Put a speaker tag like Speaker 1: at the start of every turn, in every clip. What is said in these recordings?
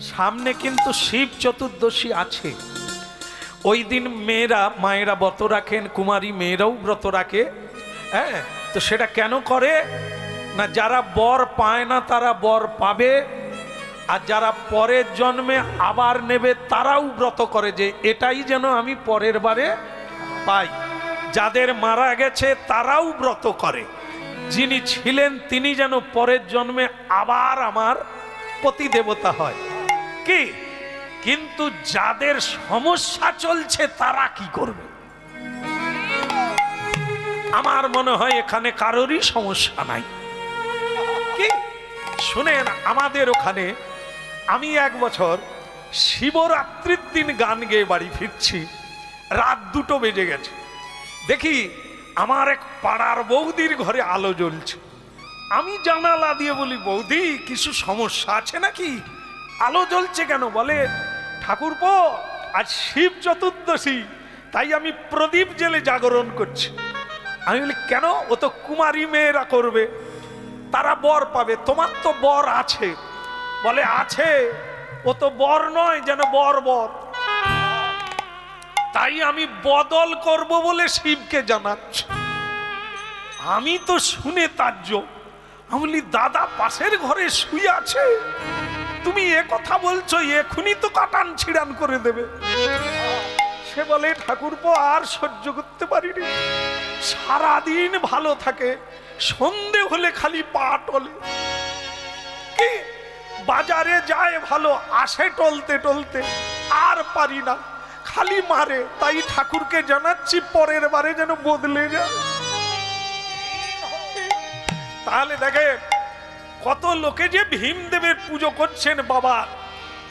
Speaker 1: সামনে কিন্তু শিব চতুর্দশী আছে। ওই দিন মেয়েরা মায়েরা ব্রত রাখেন, কুমারী মেয়েরাও ব্রত রাখে। হ্যাঁ, তো সেটা কেন করে না, যারা বর পায় না তারা বর পাবে, আর যারা পরের জন্মে আবার নেবে তারাও ব্রত করে যে এটাই যেন আমি পরের বারে পাই। যাদের মারা গেছে তারাও ব্রত করে, যিনি ছিলেন তিনি যেন পরের জন্মে আবার আমার পতিদেবতা হয়। কি কিন্তু যাদের সমস্যা চলছে তারা কি করবে? আমার মনে হয় এখানে কারোরই সমস্যা নাই। কি শুনেন, আমাদের ওখানে আমি এক বছর শিবরাত্রির দিন গান গেয়ে বাড়ি ফিরছি, রাত 2টো বেজে গেছে। দেখি আমার এক পাড়ার বৌদির ঘরে আলো জ্বলছে। আমি জানালা দিয়ে বলি, বৌদি কিছু সমস্যা আছে নাকি? আলো জ্বলছে কেন? বলে, ঠাকুরপো আজ শিব চতুর্দশী, তাই আমি প্রদীপ জেলে জাগরণ করছি। আমি বলি, কেন? ও তো কুমারী মেয়েরা করবে, তারা বর পাবে, তোমার তো বর আছে। বলে, আছে, ও তো বর নয়, যেন বর বর, তাই আমি বদল করব বলে শিবকে জানাচ্ছি। আমি তো শুনে তাজ্জব। আমি বলি, দাদা পাশের ঘরে শুয়ে আছে, তুমি এ কথা বলছো, এখনই তো কাটান ছিড়ান করে দেবে। সে বলে, ঠাকুরপো আর সহ্য করতে পারিনি, সারাদিন ভালো থাকে, সন্ধে হলে খালি পা টলে। কি বাজারে যায় ভালো, আসে টলতে টলতে, আর পারি না, খালি মারে। তাই ঠাকুরকে জানাচ্ছি পরের বারে যেন বদলে যায়। তাহলে দেখে কত লোকে যে ভীমদেবের পুজো করছেন, বাবা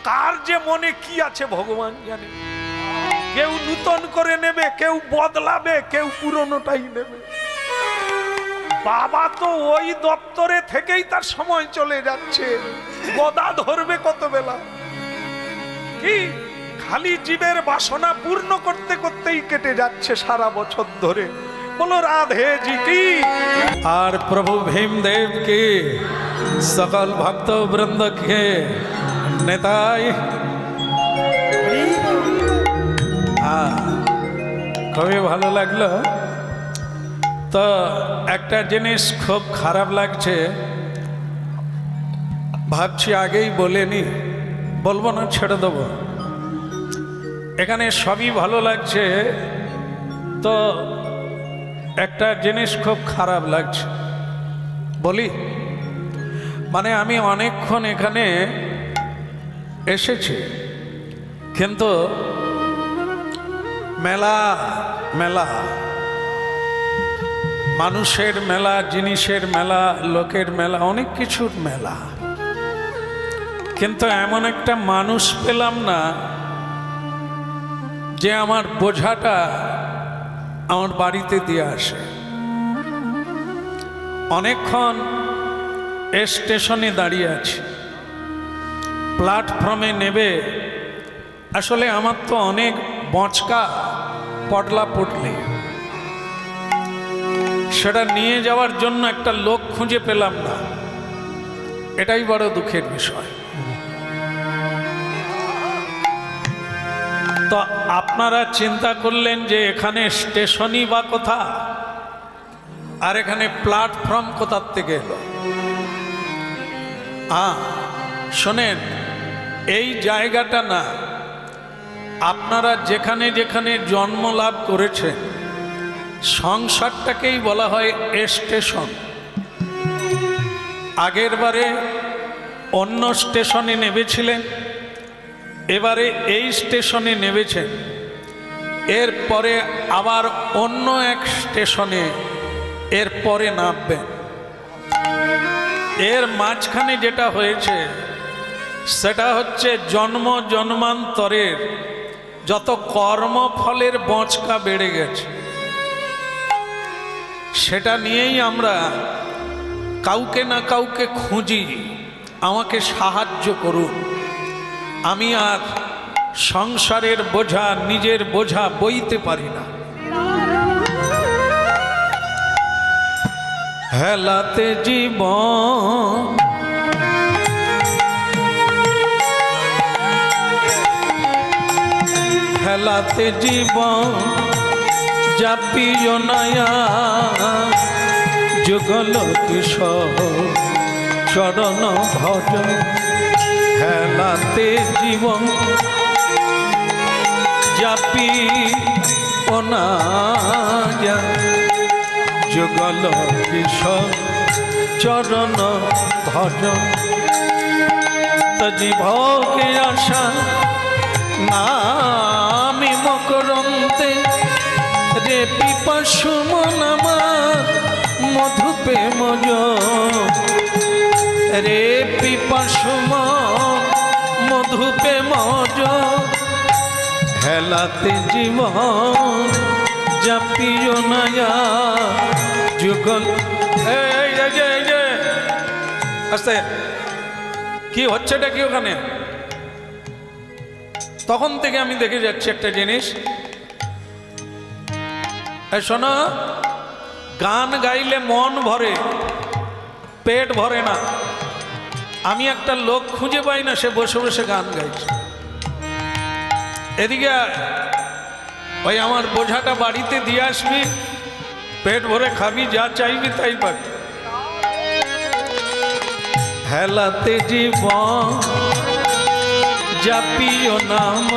Speaker 1: কার যে মনে কি আছে ভগবান জানে। কেউ নূতন করে নেবে, কেউ বদলাবে, কেউ পুরনোটাই নেবে। বাবা তো ওই দপ্তরে থেকেই তার সময় চলে যাচ্ছে, গদা ধরবে কত বেলা। কি খালি জীবের বাসনা পূর্ণ করতে করতেই কেটে যাচ্ছে সারা বছর ধরে। বলো রাধে জি কি। আর প্রভু ভীমদেব কে, সকল ভক্ত বৃন্দ কে নেতাই। খুবই ভালো লাগলো। তো একটা জিনিস খুব খারাপ লাগছে, ভাবছি আগেই বলেনি, বলবো না, ছেড়ে দেবো। এখানে সবই ভালো লাগছে, তো একটা জিনিস খুব খারাপ লাগছে বলি। মানে আমি অনেকক্ষণ এখানে এসেছি, কিন্তু মেলা মেলা, মানুষের মেলা, জিনিসের মেলা, লোকের মেলা, অনেক কিছুর মেলা, কিন্তু এমন একটা মানুষ পেলাম না যে আমার বোঝাটা আমার বাড়িতে দিয়ে আসে। অনেকক্ষণ স্টেশনে দাঁড়িয়ে আছি, প্ল্যাটফর্মে নেবে। আসলে আমার তো অনেক বচকা পটলা পটলি, সেটা নিয়ে যাওয়ার জন্য একটা লোক খুঁজে পেলাম না, এটাই বড় দুঃখের বিষয়। তো আপনারা চিন্তা করলেন যে এখানে স্টেশনই বা কোথা, আর এখানে প্ল্যাটফর্ম কোথার থেকে এলো। শোনেন, এই জায়গাটা না, আপনারা যেখানে যেখানে জন্ম লাভ করেছেন, সংসারটাকেই বলা হয় স্টেশন। আগের বারে অন্য স্টেশনে নেমেছিলেন, এবারে এই স্টেশনে নেমেছেন, এরপরে আবার অন্য এক স্টেশনে এরপরে নামবেন। এর মাঝখানে যেটা হয়েছে সেটা হচ্ছে জন্ম জন্মান্তরের যত কর্মফলের বচকা বেড়ে গেছে, সেটা নিয়েই আমরা কাউকে না কাউকে খুঁজি, আমাকে সাহায্য করুন, আমি আর সংসারের বোঝা, নিজের বোঝা বইতে পারি না। হেলাতে জীবন হেলাতে জীবন যাপিও নয়া যুগল কিশোর চরণ ভজ হেলাতে জীবন যাপি অনায়া যুগল কিশোর চরণ ভজ জীবকে আশা নামি মকরন্তে রে পিপাসু মন আমার মধুপে মজ রে পিপাসু মধুপে মজ হেলাতে জীবন যাপিও নয়া যুগল আস্তে কি হচ্ছেটা কি ওখানে? তখন থেকে আমি দেখে যাচ্ছি একটা জিনিস, শোনো, গান গাইলে মন ভরে, পেট ভরে না। আমি একটা লোক খুঁজে পাই না সে বসে বসে গান গাইছে। এদিকে ওই আমার বোঝাটা বাড়িতে দিয়ে আসবি, পেট ভরে খাবি, যা চাইবি তাই পাবি। হেলাতে জীবন যাপিও নাম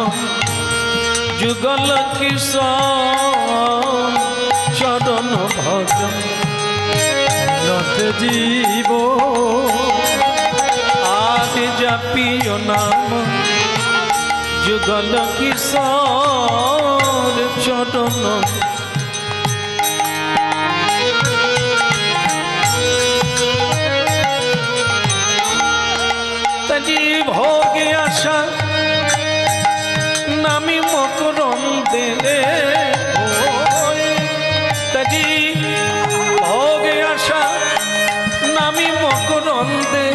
Speaker 1: যুগল কিশোর চরণ ভজন হেলাতে জীব আজ যাপিও নাম যুগল কিশোর চরণ ভোগে আশা নামি মকরন্দে তাজি ভোগে আশা নামি মকরন্দে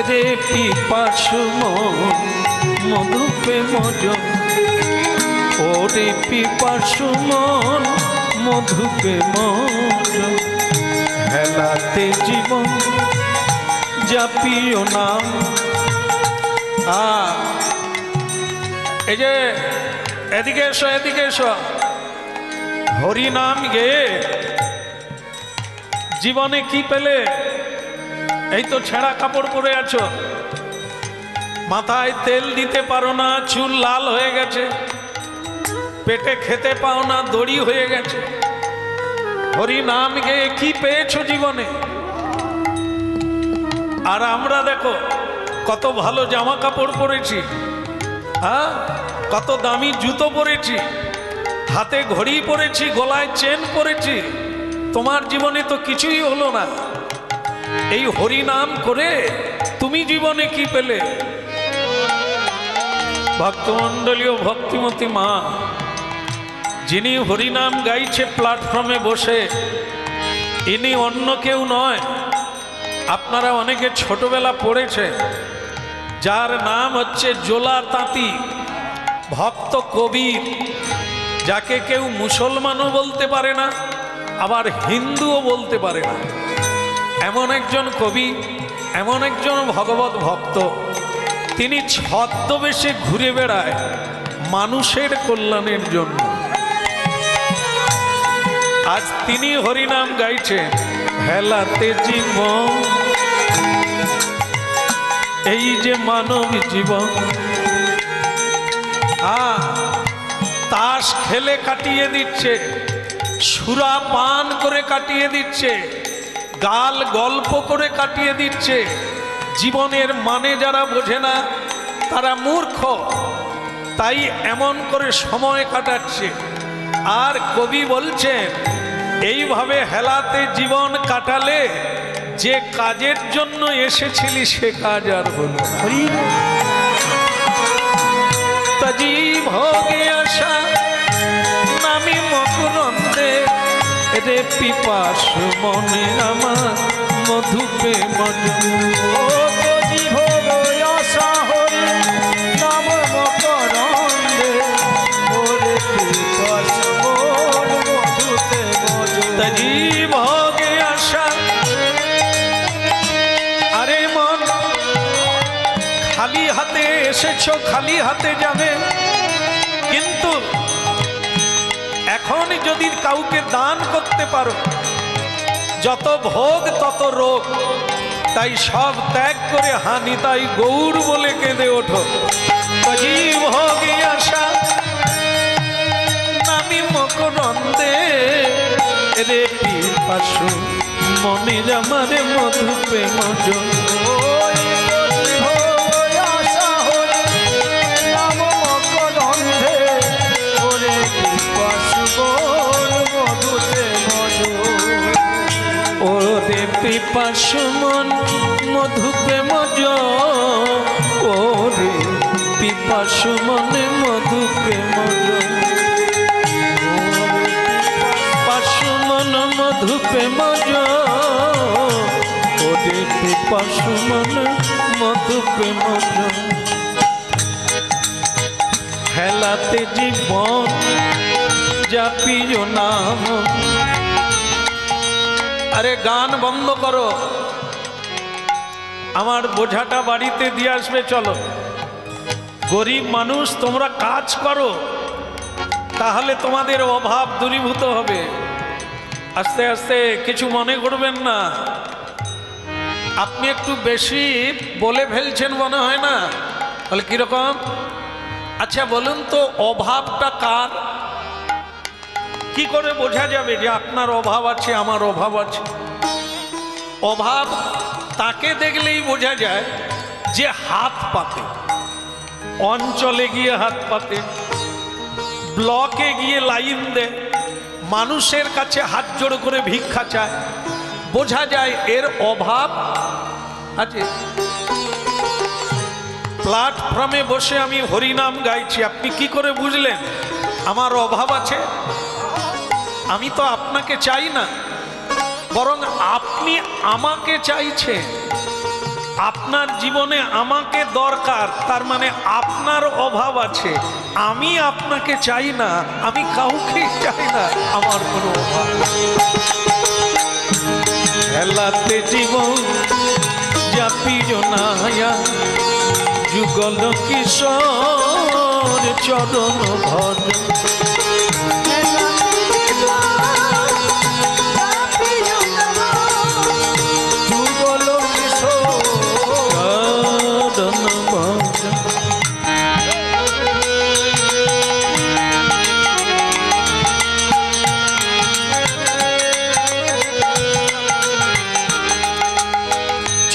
Speaker 1: রে পিপাসু মধুপে মজ ও রে পিপাসু মধুপে মজ হেলাতে জীবন যাপিও নাম। এই যে এদিকে এসো, এদিকে এসো, হরি নাম গেয়ে জীবনে কি পেলে? এই তো ছেঁড়া কাপড় পরে আছো, মাথায় তেল দিতে পারো না, চুল লাল হয়ে গেছে, পেটে খেতে পাও না, দড়ি হয়ে গেছে। হরি নাম গেয়ে কি পেয়েছো জীবনে? আর আমরা দেখো কত ভালো জামা কাপড় পরেছি, হ্যাঁ, কত দামি জুতো পরেছি, হাতে ঘড়ি পরেছি, গলায় চেন পরেছি। তোমার জীবনে তো কিছুই হলো না। এই হরি নাম করে তুমি জীবনে কি পেলে? ভক্তমণ্ডলীয় ভক্তিমতী মা যিনি হরিনাম গাইছে প্ল্যাটফর্মে বসে, ইনি অন্য কেউ নয়। আপনারা অনেকে ছোটবেলা পড়েছে, যার নাম হচ্ছে জোলা তাঁতি, ভক্ত কবির, যাকে কেউ মুসলমানও বলতে পারে না, আবার হিন্দুও বলতে পারে না। এমন একজন কবি, এমন একজন ভগবত ভক্ত, তিনি ছদ্মবেশে ঘুরে বেড়ায় মানুষের কল্যাণের জন্য। আজ তিনি হরিনাম গাইছেন, হেলাতে জীবন, এই যে মানব জীবন, তাস খেলে কাটিয়ে দিচ্ছে, সুরা পান করে কাটিয়ে দিচ্ছে, গাল গল্প করে কাটিয়ে দিচ্ছে। জীবনের মানে যারা বোঝে না তারা মূর্খ, তাই এমন করে সময় কাটাচ্ছে। আর কবি বলছেন, এইভাবে হেলাতে জীবন কাটালে যে কাজের জন্য এসেছিলি সে কাজ আর হলো না। তাজি ভোগে আশা নামি মকরন্দে রে পিপাসু মনে আমার মধুপে মধু। ভোগে আশা, আরে মন, খালি হাতে এসেছো, খালি হাতে যাবে, কিন্তু এখন যদি কাউকে দান করতে পারো, যত ভোগ তত রোগ, তাই সব ত্যাগ করে হানি তাই গৌর বলে কেঁদে ওঠো। কজি ভোগে আশা নামি মকরন্দে, রে পিপাসু মনে জামারে মধু প্রেম জন। ওরে পিপাসু মন মধু প্রেম জন, ওরে পিপাসু মনে মধু প্রেম জন। পাশু মন মধু প্রেম জন, ওরে পিপাসু মন মধু প্রেম জন। হেলাতে জীবন জাপিও নাম। আরে গান বন্ধ করো, আমার বোঝাটা বাড়িতে দিয়ে আসবে। চলো, গরিব মানুষ তোমরা কাজ করো, তাহলে তোমাদের অভাব দূরীভূত হবে। আস্তে আস্তে, কিছু মনে করবেন না। আপনি একটু বেশি বলে ফেলছেন মনে হয় না? তাহলে কিরকম? আচ্ছা বলুন তো, অভাবটা কার? কি করে বোঝা যাবে যে আপনার অভাব আছে, আমার অভাব আছে? অভাব তাকে দেখলেই বোঝা যায় যে হাত পাতে, অঞ্চলে গিয়ে হাত পাতে, ব্লকে গিয়ে লাইন দেয়, মানুষের কাছে হাত জোড় করে ভিক্ষা চায়। বোঝা যায় এর অভাব আছে। প্ল্যাটফর্মে বসে আমি হরিনাম গাইছি, আপনি কি করে বুঝলেন আমার অভাব আছে? আমি তো আপনাকে চাই না, বরং আপনি আমাকে চাইছেন। আপনার জীবনে আমাকে দরকার, তার মানে আপনার অভাব আছে। আমি আপনাকে চাই না, আমি কাউকে চাই না আমার কোনো অভাব। হেলাতে জীবন জাপিও নায়া, যুগল কিশোর চরণ ভজ।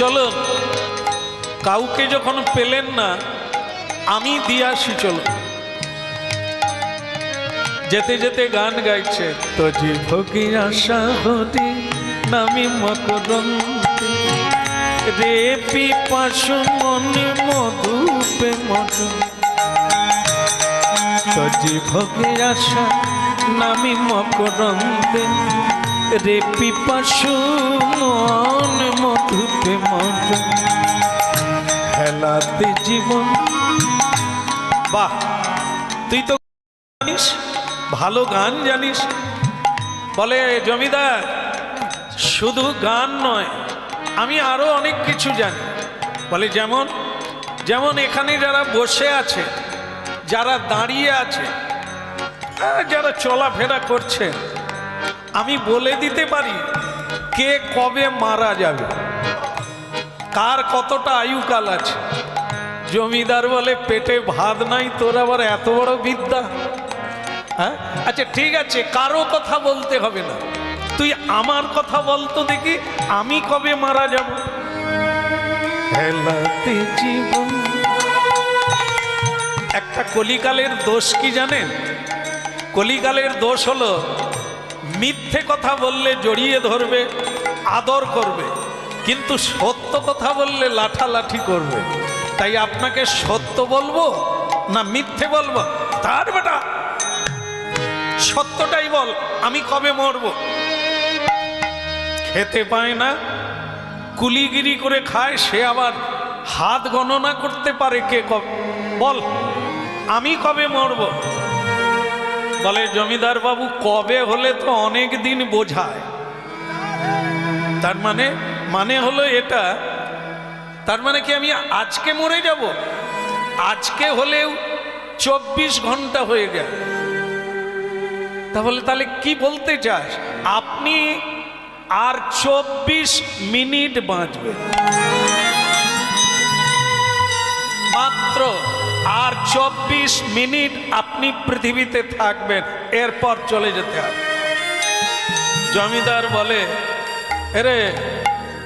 Speaker 1: চলো, কাউকে যখন পেলেন না, আমি দিয়ে আসি। চলো, যেতে যেতে গান গাইছে। তো যে ভোগী আশা হরি নামি মকরন্দে, রে পিপাসু মনে মধু প্রেম জন। তো যে ভোগী আশা নামি মকরন্দে, রে পিপাসু মনে মধু প্রেম জন। হেলাতে জীবন। বাহ, তুই তো জানিস, ভালো গান জানিস। বলে জমিদার, শুধু গান নয়, আমি আরো অনেক কিছু জানি। বলে যেমন? যেমন এখানে যারা বসে আছে, যারা দাঁড়িয়ে আছে, যারা চলাফেরা করছে, আমি বলে দিতে পারি কে কবে মারা যাবে, কার কতটা আয়ুকাল আছে। জমিদার বলে পেটে ভাত নাই, তোর আবার এত বড় বিদ্যা? হ্যাঁ, আচ্ছা ঠিক আছে, কারো কথা বলতে হবে না, তুই আমার কথা বলতো দেখি, আমি কবে মারা যাব। হেলাতে জীবন। একটা কলিকালের দোষ কি জানেন? কলিকালের দোষ হলো মিথ্যে কথা বললে জড়িয়ে ধরবে, আদর করবে, কিন্তু সত্য কথা বললে লাঠালাঠি করবে। তাই আপনাকে সত্য বলবো না মিথ্যে বলবো? তার বেটা সত্যটাই বল, আমি কবে মরব। খেতে পায় না, কুলিগিরি করে খায়, সে আবার হাত গণনা করতে পারে কে কবে। বল, আমি কবে মরব। বলে জমিদার বাবু, কবে হলে তো অনেক দিন বোঝায়। তার মানে হলো এটা, তার মানে কি আমি আজকে মরে যাব? আজকে হলেও 24 ঘন্টা হয়ে যায়। তাহলে কি বলতে চাস? আপনি আর 24 মিনিট বাঁচবেন, মাত্র আর 24 মিনিট আপনি পৃথিবীতে থাকবেন, এরপর চলে যেতে হবে। জমিদার বলে, আরে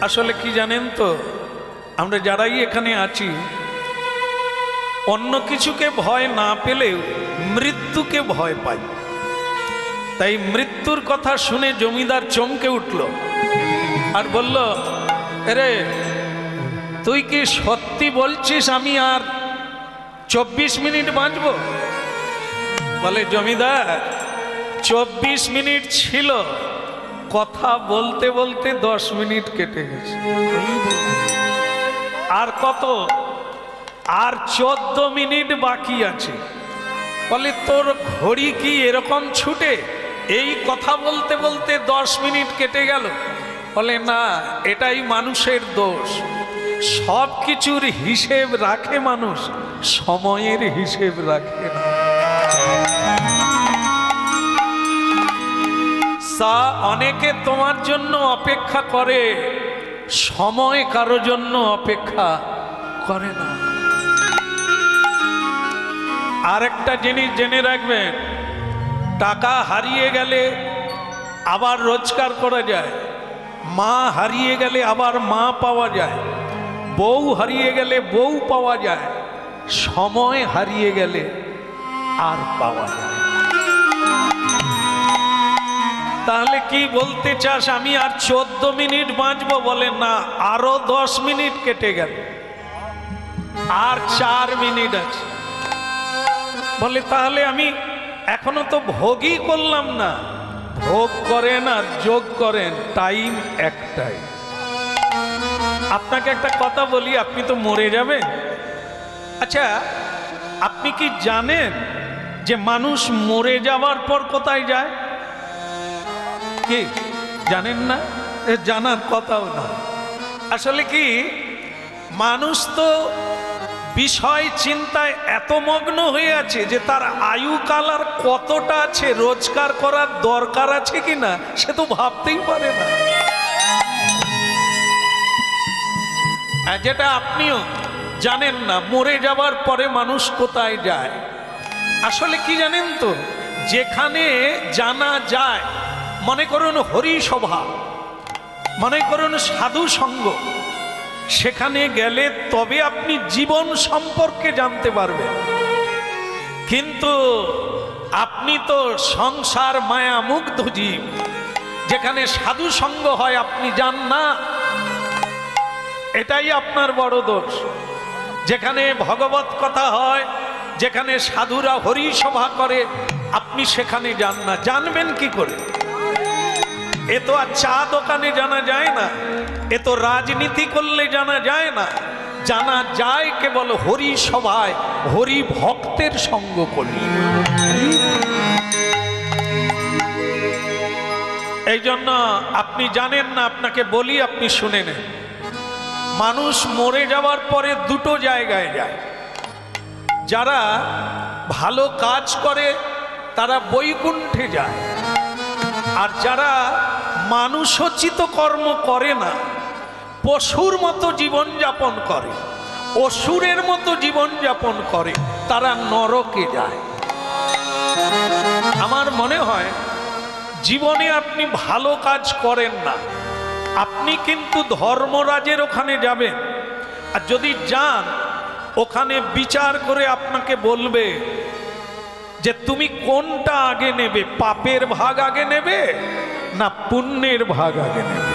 Speaker 1: আসলে কি জানেন তো, আমরা যারাই এখানে আছি অন্য কিছুকে ভয় না পেলেও মৃত্যুকে ভয় পাই। তাই মৃত্যুর কথা শুনে জমিদার চমকে উঠল আর বলল, আরে তুই কি সত্যি বলছিস আমি আর 24 মিনিট বাঁচব? বলে, জমিদার 24 মিনিট ছিল, কথা বলতে বলতে 10 মিনিট কেটে গেছে। আর কত? আর 14 মিনিট বাকি আছে। বলে, তোর ঘড়ি কি এরকম ছুটে? এই কথা বলতে বলতে 10 মিনিট কেটে গেল। বলে, না, এটাই মানুষের দোষ। সব কিছুর হিসেব রাখে মানুষ, সময়ের হিসেব রাখে না। অনেকে তোমার জন্য অপেক্ষা করে, সময় কারো জন্য অপেক্ষা করে না। আরেকটা জিনিস জেনে রাখবেন, টাকা হারিয়ে গেলে আবার রোজগার করা যায়, মা হারিয়ে গেলে আবার মা পাওয়া যায়, বউ হারিয়ে গেলে বউ পাওয়া যায়, সময় হারিয়ে গেলে আর পাওয়া যায়। তাহলে কি বলতে চাস আমি আর 14 মিনিট বাঁচবো? বলে, না, আরো 10 মিনিট কেটে গেল, আর 4 মিনিট আছে। বলে, তাহলে আমি এখনো তো ভোগই করলাম না। ভোগ করেন আর যোগ করেন, টাইম একটাই। আপনাকে একটা কথা বলি, আপনি তো মরে যাবেন। আচ্ছা, আপনি কি জানেন যে মানুষ মরে যাওয়ার পর কোথায় যায়? কি জানেন না? জানার কথাও না। আসলে কি, মানুষ তো বিষয় চিন্তায় এত মগ্ন হয়ে আছে যে তার আয়ুকাল আর কতটা আছে, রোজগার করার দরকার আছে কিনা সে তো ভাবতেই পারে না। যেটা আপনিও জানেন না, মরে যাবার পরে মানুষ কোথায় যায়। আসলে কি জানেন তো, যেখানে জানা যায়, মনে করুন হরিসভা, মনে করুন সাধু সঙ্গ, সেখানে গেলে তবে আপনি জীবন সম্পর্কে জানতে পারবেন। কিন্তু আপনি তো সংসার মায়া মুগ্ধ জীব, যেখানে সাধু সঙ্গ হয় আপনি যান না, এটাই আপনার বড় দোষ। যেখানে ভগবত কথা হয়, যেখানে সাধুরা হরি সভা করে, আপনি সেখানে যান না। জানবেন কি করে? এ তো আর চা দোকানে জানা যায় না, এ তো রাজনীতি করলে জানা যায় না। জানা যায় কেবল হরি সভায়, হরি ভক্তের সঙ্গ করলে। এই জন্য আপনি জানেন না, আপনাকে বলি, আপনি শুনে নেন। মানুষ মরে যাওয়ার পরে দুটো জায়গায় যায়। যারা ভালো কাজ করে তারা বৈকুণ্ঠে যায়, আর যারা মানুষোচিত কর্ম করে না, পশুর মতো জীবনযাপন করে, অসুরের মতো জীবনযাপন করে, তারা নরকে যায়। আমার মনে হয় জীবনে আপনি ভালো কাজ করেন না, আপনি কিন্তু ধর্মরাজের ওখানে যাবেন। আর যদি যান, ওখানে বিচার করে আপনাকে বলবে যে তুমি কোনটা আগে নেবে, পাপের ভাগ আগে নেবে না পুণ্যের ভাগ আগে নেবে।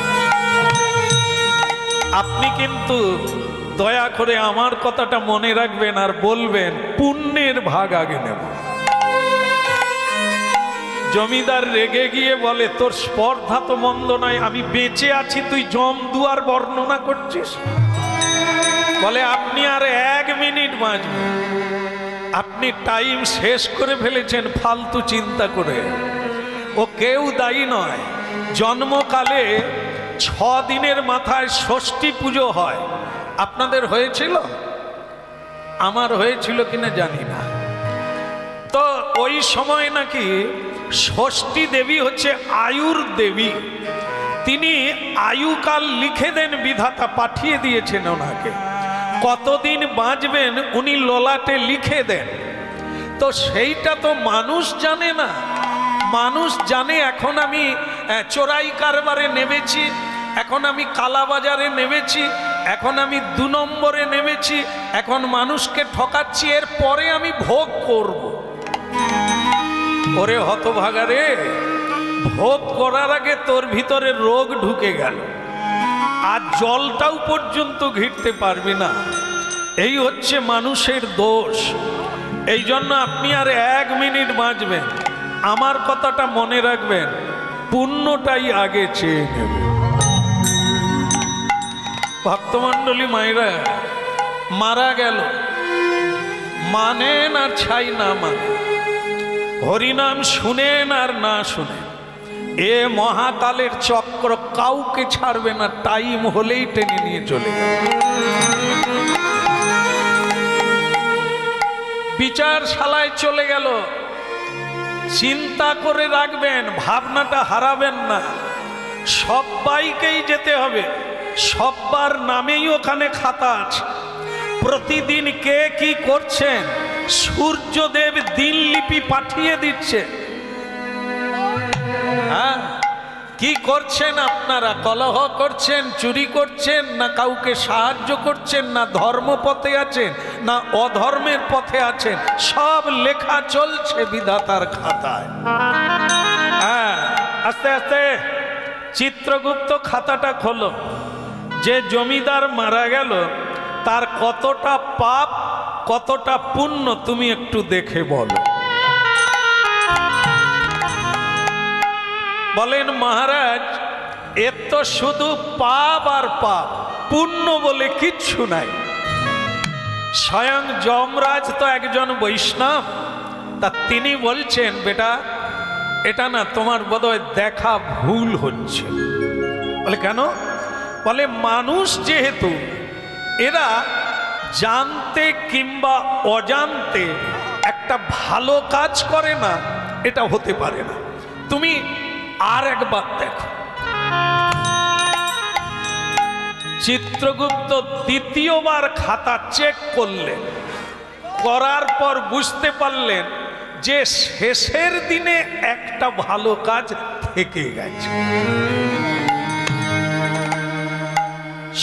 Speaker 1: আপনি কিন্তু দয়া করে আমার কথাটা মনে রাখবেন আর বলবেন পুণ্যের ভাগ আগে নেব। জমিদার রেগে গিয়ে বলে, তোর স্পর্ধা তো মন্দ নয়, আমি বেঁচে আছি, তুই জম দুয়ার বর্ণনা করছিস। বলে, আপনি আর 1 মিনিট বাঁচবেন, আপনি টাইম শেষ করে ফেলেছেন ফালতু চিন্তা করে। ও কেউ দায়ী নয়। জন্মকালে 6 দিনের মাথায় ষষ্ঠী পুজো হয়। আপনাদের হয়েছিল? আমার হয়েছিল কিনা জানি না। তো ওই সময় নাকি ষষ্ঠী দেবী হচ্ছে আয়ুর দেবী, তিনি আয়ুকাল লিখে দেন, বিধাতা পাঠিয়ে দিয়েছেন ওনাকে, কতদিন বাঁচবেন উনি ললাটে লিখে দেন। তো সেইটা তো মানুষ জানে না। মানুষ জানে এখন আমি চোরাই কারবারে নেমেছি, এখন আমি কালাবাজারে নেমেছি, এখন আমি 2 নম্বরে নেমেছি, এখন মানুষকে ঠকাচ্ছি, এর পরে আমি ভোগ করব। ওরে হতভাগা রে, ভোগ করার আগে তোর ভিতরে রোগ ঢুকে গেল, আর জলটাও পর্যন্ত ঘিরতে পারবি না। এই হচ্ছে মানুষের দোষ। এই জন্য আপনি আর 1 মিনিট বাঁচবেন, আমার কথাটা মনে রাখবেন, পুণ্যটাই আগে চেয়ে নেবে। ভক্তমণ্ডলী মায়েরা, মারা গেল মানেন আর ছাই না মানে, হরিনাম শুনেন আর না শুনেন, এ মহাকালের চক্র কাউকে ছাড়বে না, টাইম হলেই টেনে নিয়ে চলে যাবে। বিচারশালায় চলে গেল, চিন্তা করে রাখবেন, ভাবনাটা হারাবেন না। সবাইকেই যেতে হবে, সবার নামেই ওখানে খাতা আছে, প্রতিদিন কে কি করছেন সূর্যদেব দিনলিপি পাঠিয়ে দিচ্ছে। হ্যাঁ, কি করছেন আপনারা? কলহ করছেন, চুরি করছেন, না কাউকে সাহায্য করছেন, না ধর্মপথে আছেন, না অধর্মের পথে আছেন, সব লেখা চলছে বিধাতার খাতায়। হ্যাঁ, আস্তে আস্তে চিত্রগুপ্ত খাতাটা খোলো। যে জমিদার মারা গেল তার কতটা পাপ কতটা পুণ্য তুমি একটু দেখে বলো। বলেন মহারাজ, এর তো শুধু পাপ আর পাপ, পুণ্য বলে কিচ্ছু নাই। স্বয়ং যমরাজ তো একজন বৈষ্ণব, তা তিনি বলছেন, বেটা এটা না তোমার বোধহয় দেখা ভুল হচ্ছে। বলে কেন? বলে মানুষ যেহেতু এরা জানতে কিংবা অজান্তে একটা ভালো কাজ করে না, এটা হতে পারে না। তুমি আর একবার দেখো। চিত্রগুপ্ত দ্বিতীয়বার খাতা চেক করলেন, করার পর বুঝতে পারলেন যে শেষের দিনে একটা ভালো কাজ থেকে গেছে।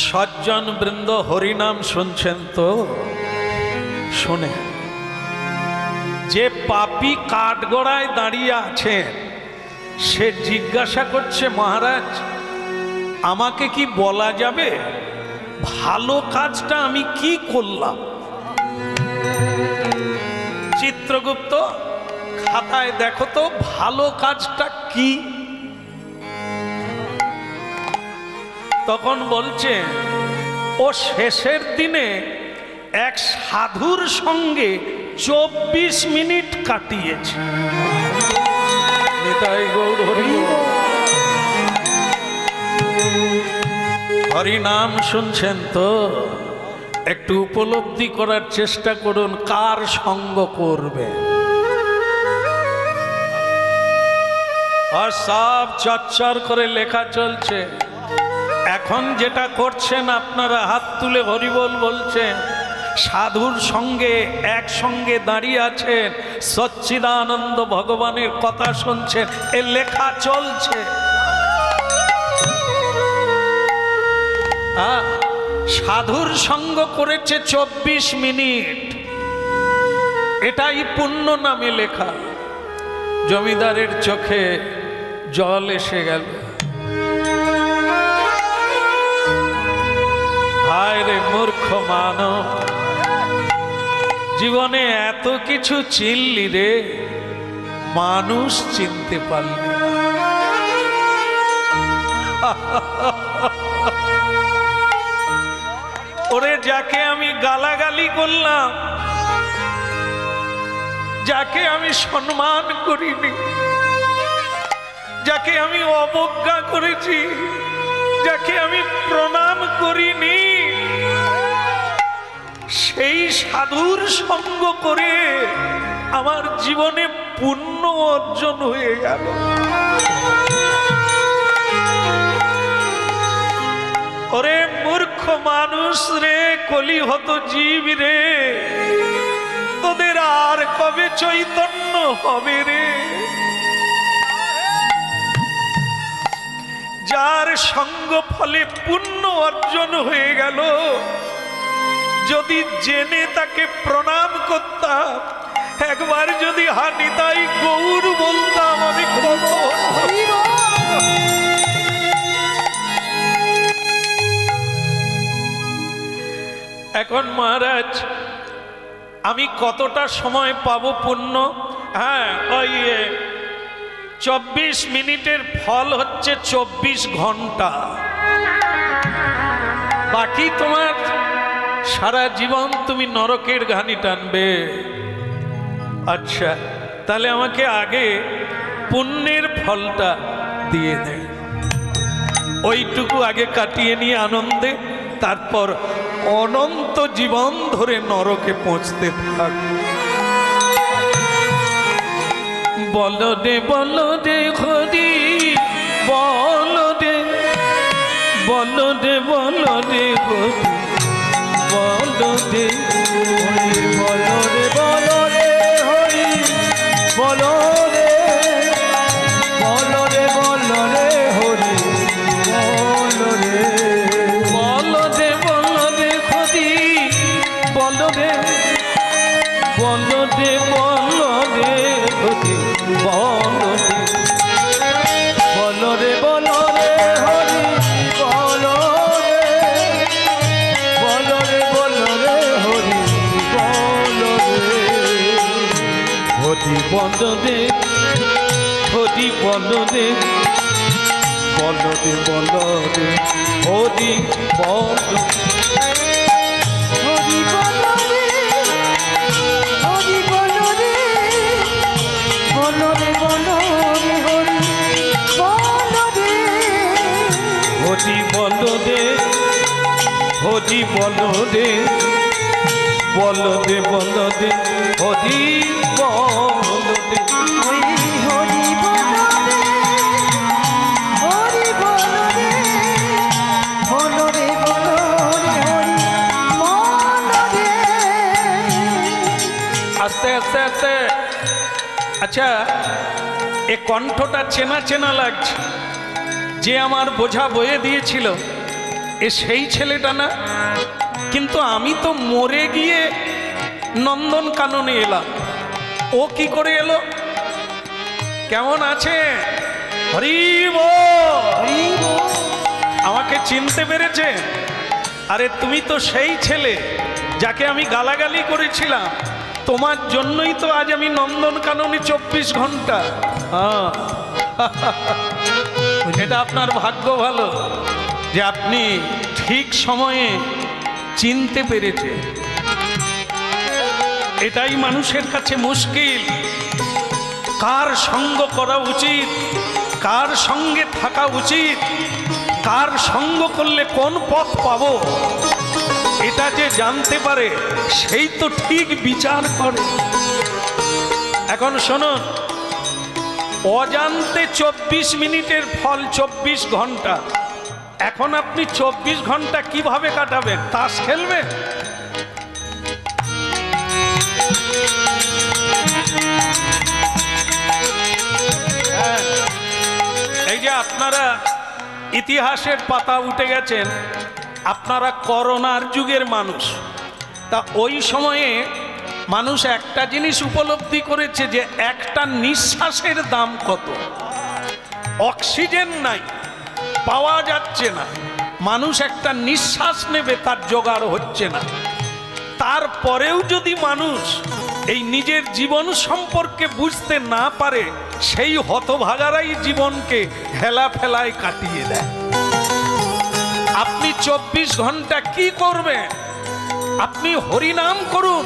Speaker 1: সজ্জন বৃন্দ হরিনাম শুনছেন তো? শুনে, যে পাপী কাঠগড়ায় দাঁড়িয়ে আছেন সে জিজ্ঞাসা করছে, মহারাজ আমাকে কি বলা যাবে ভালো কাজটা আমি কি করলাম? চিত্রগুপ্ত খাতায় দেখো তো ভালো কাজটা কি। তখন বলছে, ও শেষের দিনে এক সাধুর সঙ্গে 24 মিনিট কাটিয়েছে। হরিনাম শুনছেন তো? একটু উপলব্ধি করার চেষ্টা করুন কার সঙ্গ করবে। আর সব চচ্চর করে লেখা চলছে। এখন যেটা করছেন আপনারা, হাত তুলে হরিবোল বলছেন, সাধুর সঙ্গে একসঙ্গে দাঁড়িয়ে আছেন, সচ্চিদানন্দ ভগবানের কথা শুনছেন, এ লেখা চলছে। সাধুর সঙ্গ করেছে 24 মিনিট, এটাই পুণ্য নামে লেখা। জমিদারের চোখে জল এসে গেল। হায় রে মূর্খ মানব, জীবনে এত কিছু চিনলি রে, মানুষ চিনতে পারলি না। ওরে যাকে আমি গালাগালি করলাম, যাকে আমি সম্মান করিনি, যাকে আমি অবজ্ঞা করেছি, যাকে আমি প্রণাম করিনি, সেই সাধুর সঙ্গ করে আমার জীবনে পুণ্য অর্জন হয়ে গেল। ওরে মূর্খ মানুষ রে, কলিহত জীব রে, তোদের আর কবে চৈতন্য হবে রে? যার সঙ্গ ফলে পুণ্য অর্জন হয়ে গেল, যদি জেনে তাকে প্রণাম করতাম, একবার যদি হানিতাই গৌর বলতাম, আমি কত। এখন মহারাজ আমি কতটা সময় পাবো পুণ্য? হ্যাঁ, ওই 24 মিনিটের ফল হচ্ছে 24 ঘন্টা। বাকি তোমার সারা জীবন তুমি নরকের ঘানি টানবে। আচ্ছা, তাহলে আমাকে আগে পুণ্যের ফলটা দিয়ে দেয়, ওইটুকু আগে কাটিয়ে নিয়ে আনন্দে, তারপর অনন্ত জীবন ধরে নরকে পৌঁছতে থাক। বলো রে বলো রে হরি, বলো রে বলো রে বলো রে হরি, বলো রে
Speaker 2: বলো রে বলো রে হরি, বলো রে বলো রে বলো রে হরি, বলো রে
Speaker 1: বলো রে বলো রে হরি, বলো রে বলো রে বলো রে হরি, বলো রে
Speaker 2: বলো রে বলো রে হরি, বলো রে বলো রে বলো রে হরি, বলো রে
Speaker 1: হরি বলো রে হরি বলো রে, বলো রে বলো রে হরি বলো।
Speaker 2: হরি বলো রে, হরি বলো রে, বলো রে বলো রে হরি, বলো রে
Speaker 1: হরি বলো রে হরি বলো রে, বলো রে বলো রে হরি বলো রে।
Speaker 2: হরি হরি বলো রে, হরি বলো রে, বলো রে বলো রে হরি, বলো রে।
Speaker 1: আস্তে আস্তে আস্তে। আচ্ছা, এ কণ্ঠটা চেনা চেনা লাগছে। যে আমার বোঝা বয়ে দিয়েছিল এ সেই ছেলেটা না? কিন্তু আমি তো মরে গিয়ে নন্দন কাননে এলাম, ও কি করে এলো? কেমন আছে? হরি বল। আমাকে চিনতে পেরেছে? আরে তুমি তো সেই ছেলে যাকে আমি গালাগালি করেছিলাম, তোমার জন্যই তো আজ আমি নন্দন কাননে 24 ঘন্টা। এটা আপনার ভাগ্য ভালো যে আপনি ঠিক সময়ে চিনতে পেরেছে। এটাই মানুষের কাছে মুশকিল, কার সঙ্গ করা উচিত, কার সঙ্গে থাকা উচিত, কার সঙ্গ করলে কোন পথ পাবো, এটা যে জানতে পারে সেই তো ঠিক বিচার করে। এখন শুনুন, অজান্তে 24 মিনিটের ফল 24 ঘন্টা। এখন আপনি 24 ঘন্টা কিভাবে কাটাবেন? তাস খেলবেন? হ্যাঁ, এই যে আপনারা ইতিহাসের পাতা উঠে গেছেন, আপনারা করোনার যুগের মানুষ। তা ওই সময়ে মানুষ একটা জিনিস উপলব্ধি করেছে যে একটা নিঃশ্বাসের দাম কত। অক্সিজেন নাই, পাওয়া যাচ্ছে না, মানুষ একটা নিঃশ্বাস নেবে তার জোগাড় হচ্ছে না। তারপরেও যদি মানুষ এই নিজের জীবন সম্পর্কে বুঝতে না পারে, সেই হতভাগারাই জীবনকে হেলা ফেলায় কাটিয়ে দেয়। আপনি 24 ঘন্টা কি করবেন? আপনি হরিনাম করুন,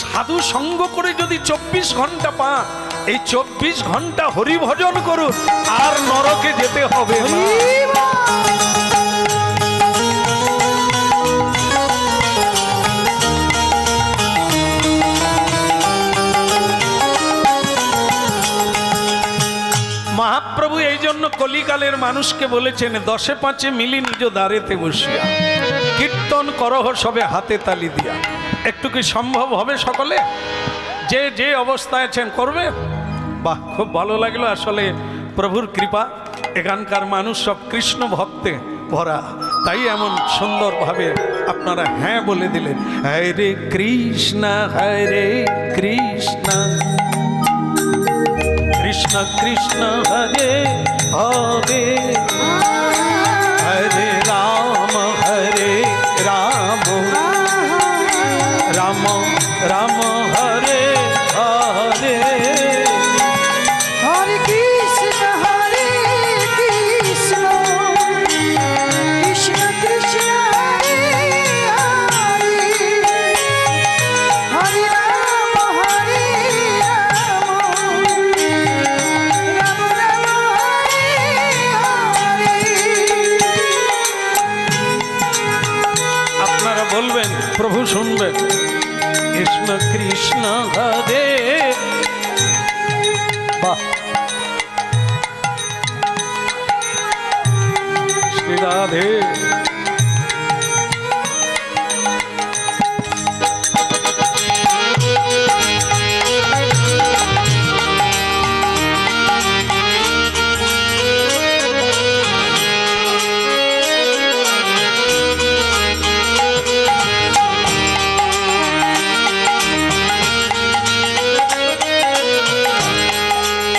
Speaker 1: সাধু সঙ্গ করে যদি 24 ঘন্টা পান, এই 24 ঘন্টা হরিভজন করুন, আর নরকে যেতে হবে না। জন্য কলিকালের মানুষকে বলেছেন, 10 5 মিলি নিজ দ্বারেতে বসিয়া কীর্তন করহ সবে হাতে তালি দিয়া। একটু কি সম্ভব হবে সকলে? যে যে অবস্থায় আছেন করবে? বাহ, খুব ভালো লাগলো। আসলে প্রভুর কৃপা, এখানকার মানুষ সব কৃষ্ণ ভক্তে ভরা, তাই এমন সুন্দরভাবে আপনারা হ্যাঁ বলে দিলেন। হরে কৃষ্ণ কৃষ্ণ কৃষ্ণ কৃষ্ণ হরে হরে, হরে রাম রাম রাম হরে হরে।
Speaker 2: হরে কৃষ্ণ কৃষ্ণ কৃষ্ণ হরে হরে, হরে রাম রাম রাম হরে হরে।
Speaker 1: আপনারা বলবেন, প্রভু শুনবেন। কৃষ্ণ কৃষ্ণ হরে, বাহ, শ্রী রাধে।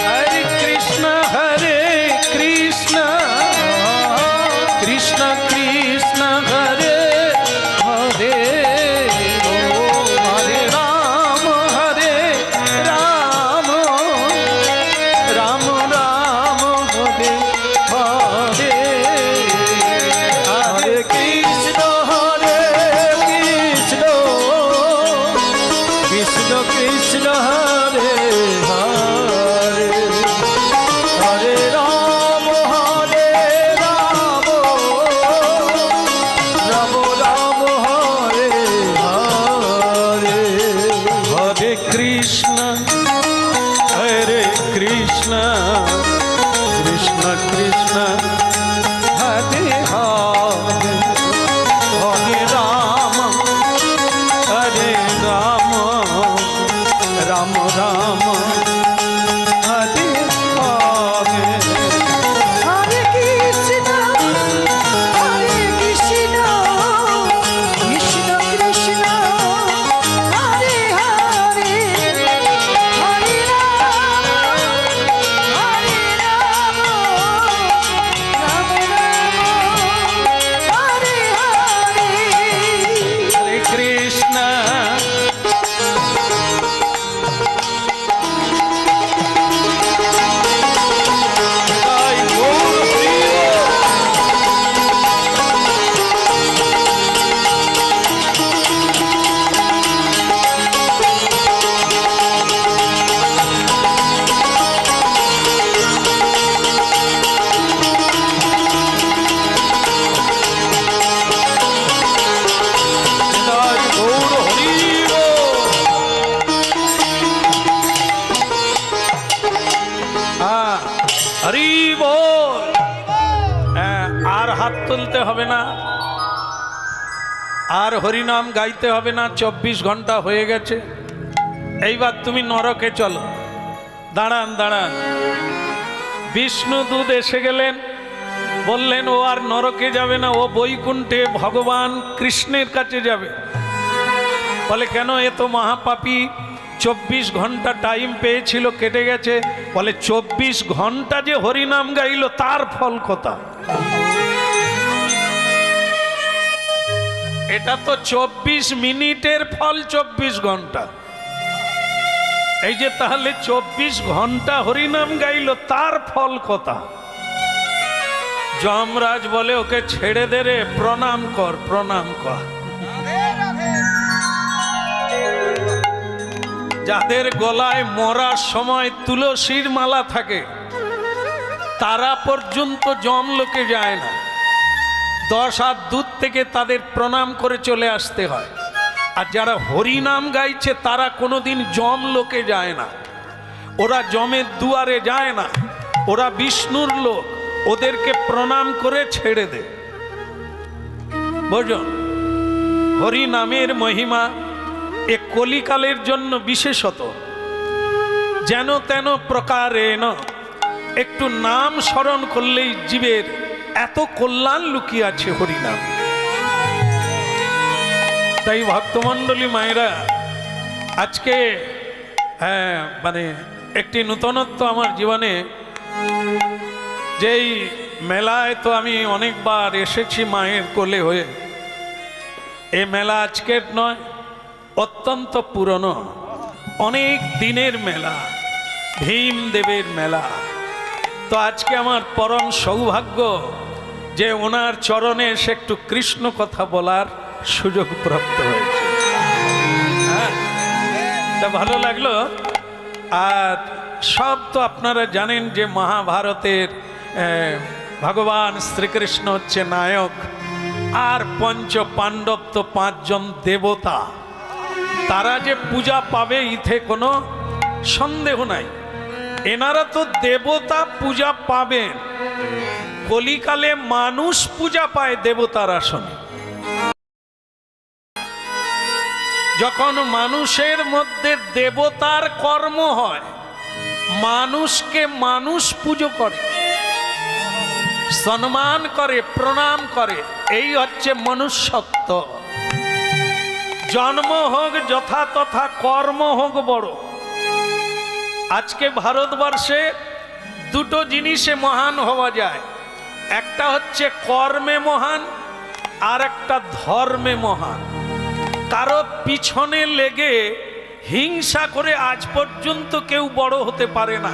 Speaker 1: হরে কৃষ্ণ কৃষ্ণ কৃষ্ণ কৃষ্ণ হরে হরে, ও হরে রাম রাম রাম হরে হরে, হরে কৃষ্ণ কৃষ্ণ কৃষ্ণ কৃষ্ণ হরে হরে, হরে রাম রাম রাম হরে হরে, হরে কৃষ্ণ কৃষ্ণ কৃষ্ণ কৃষ্ণ হরে হরে, হরে রাম রাম রাম হরে হরে।
Speaker 2: হরে কৃষ্ণ কৃষ্ণ কৃষ্ণ কৃষ্ণ হরে হরে, হরে রাম রাম রাম হরে হরে।
Speaker 1: হরে কৃষ্ণ জয় গৌর হরি বল। জয় গৌর হরি বল। হরি বল। আর হাত তুলতে হবে না, আর হরিনাম গাইতে হবে না। 24 ঘন্টা হয়ে গেছে, এইবার তুমি নরকে চলো। দাঁড়ান দাঁড়ান, বিষ্ণুদূত এসে গেলেন, বললেন ও আর নরকে যাবে না, ও বৈকুণ্ঠে ভগবান কৃষ্ণের কাছে যাবে। বলে কেন? এ তো মহাপাপী, 24 ঘন্টা টাইম পেয়েছিল, কেটে গেছে। বলে 24 ঘন্টা যে হরিনাম গাইল তার ফল কথা। এটা তো 24 মিনিটের ফল, 24 ঘন্টা। এই যে তাহলে 24 ঘন্টা হরিনাম গাইল তার ফল কথা। যমরাজ বলে ওকে ছেড়ে দে রে, প্রণাম কর প্রণাম কর। যাদের গলায় মরার সময় তুলসীর মালা থাকে তারা পর্যন্ত যমলোকে যায় না। 10 হাত দূর থেকে তাদের প্রণাম করে চলে আসতে হয়। আর যারা হরিনাম গাইছে তারা কোনোদিন যমলোকে যায় না, ওরা যমের দুয়ারে যায় না। ওরা বিষ্ণুর লোক, ওদেরকে প্রণাম করে ছেড়ে দে। বোঝো, হরি নামের মহিমা এ কলিকালের জন্য বিশেষত যেন তেন প্রকারেণ একটু নাম স্মরণ করলেই জীবের এত কল্যাণ লুকিয়ে আছে হরিনাম। তাই ভক্তমণ্ডলী মায়েরা, আজকে মানে একটি নূতনত্ব আমার জীবনে, যেই মেলায় তো আমি অনেকবার এসেছি মায়ের কোলে হয়ে, এ মেলা আজকের নয়, অত্যন্ত পুরনো, অনেক দিনের মেলা, ভীমদেবের মেলা। তো আজকে আমার পরম সৌভাগ্য যে ওনার চরণে এসে একটু কৃষ্ণ কথা বলার সুযোগ প্রাপ্ত হয়েছে। হ্যাঁ, তা ভালো লাগলো। আর সব তো আপনারা জানেন যে মহাভারতের ভগবান শ্রীকৃষ্ণ হচ্ছে নায়ক, আর পঞ্চ পাণ্ডব তো 5 জন দেবতা, তারা যে পূজা পাবে ইথে কোনো সন্দেহ নাই। এনারা তো দেবতা পূজা পাবেন, কলিকালে মানুষ পূজা পায় দেবতার আসনে। যখন মানুষের মধ্যে দেবতার কর্ম হয়, মানুষকে মানুষ পুজো করে, সম্মান করে, প্রণাম করে, এই হচ্ছে মনুষ্যত্ব। জন্ম হোক যথাতথা, কর্ম হোক বড়। আজকে ভারতবর্ষে দুটো জিনিসে মহান হওয়া যায়, একটা হচ্ছে কর্মে মহান, আর একটা ধর্মে মহান। কারো পিছনে লেগে হিংসা করে আজ পর্যন্ত কেউ বড় হতে পারে না।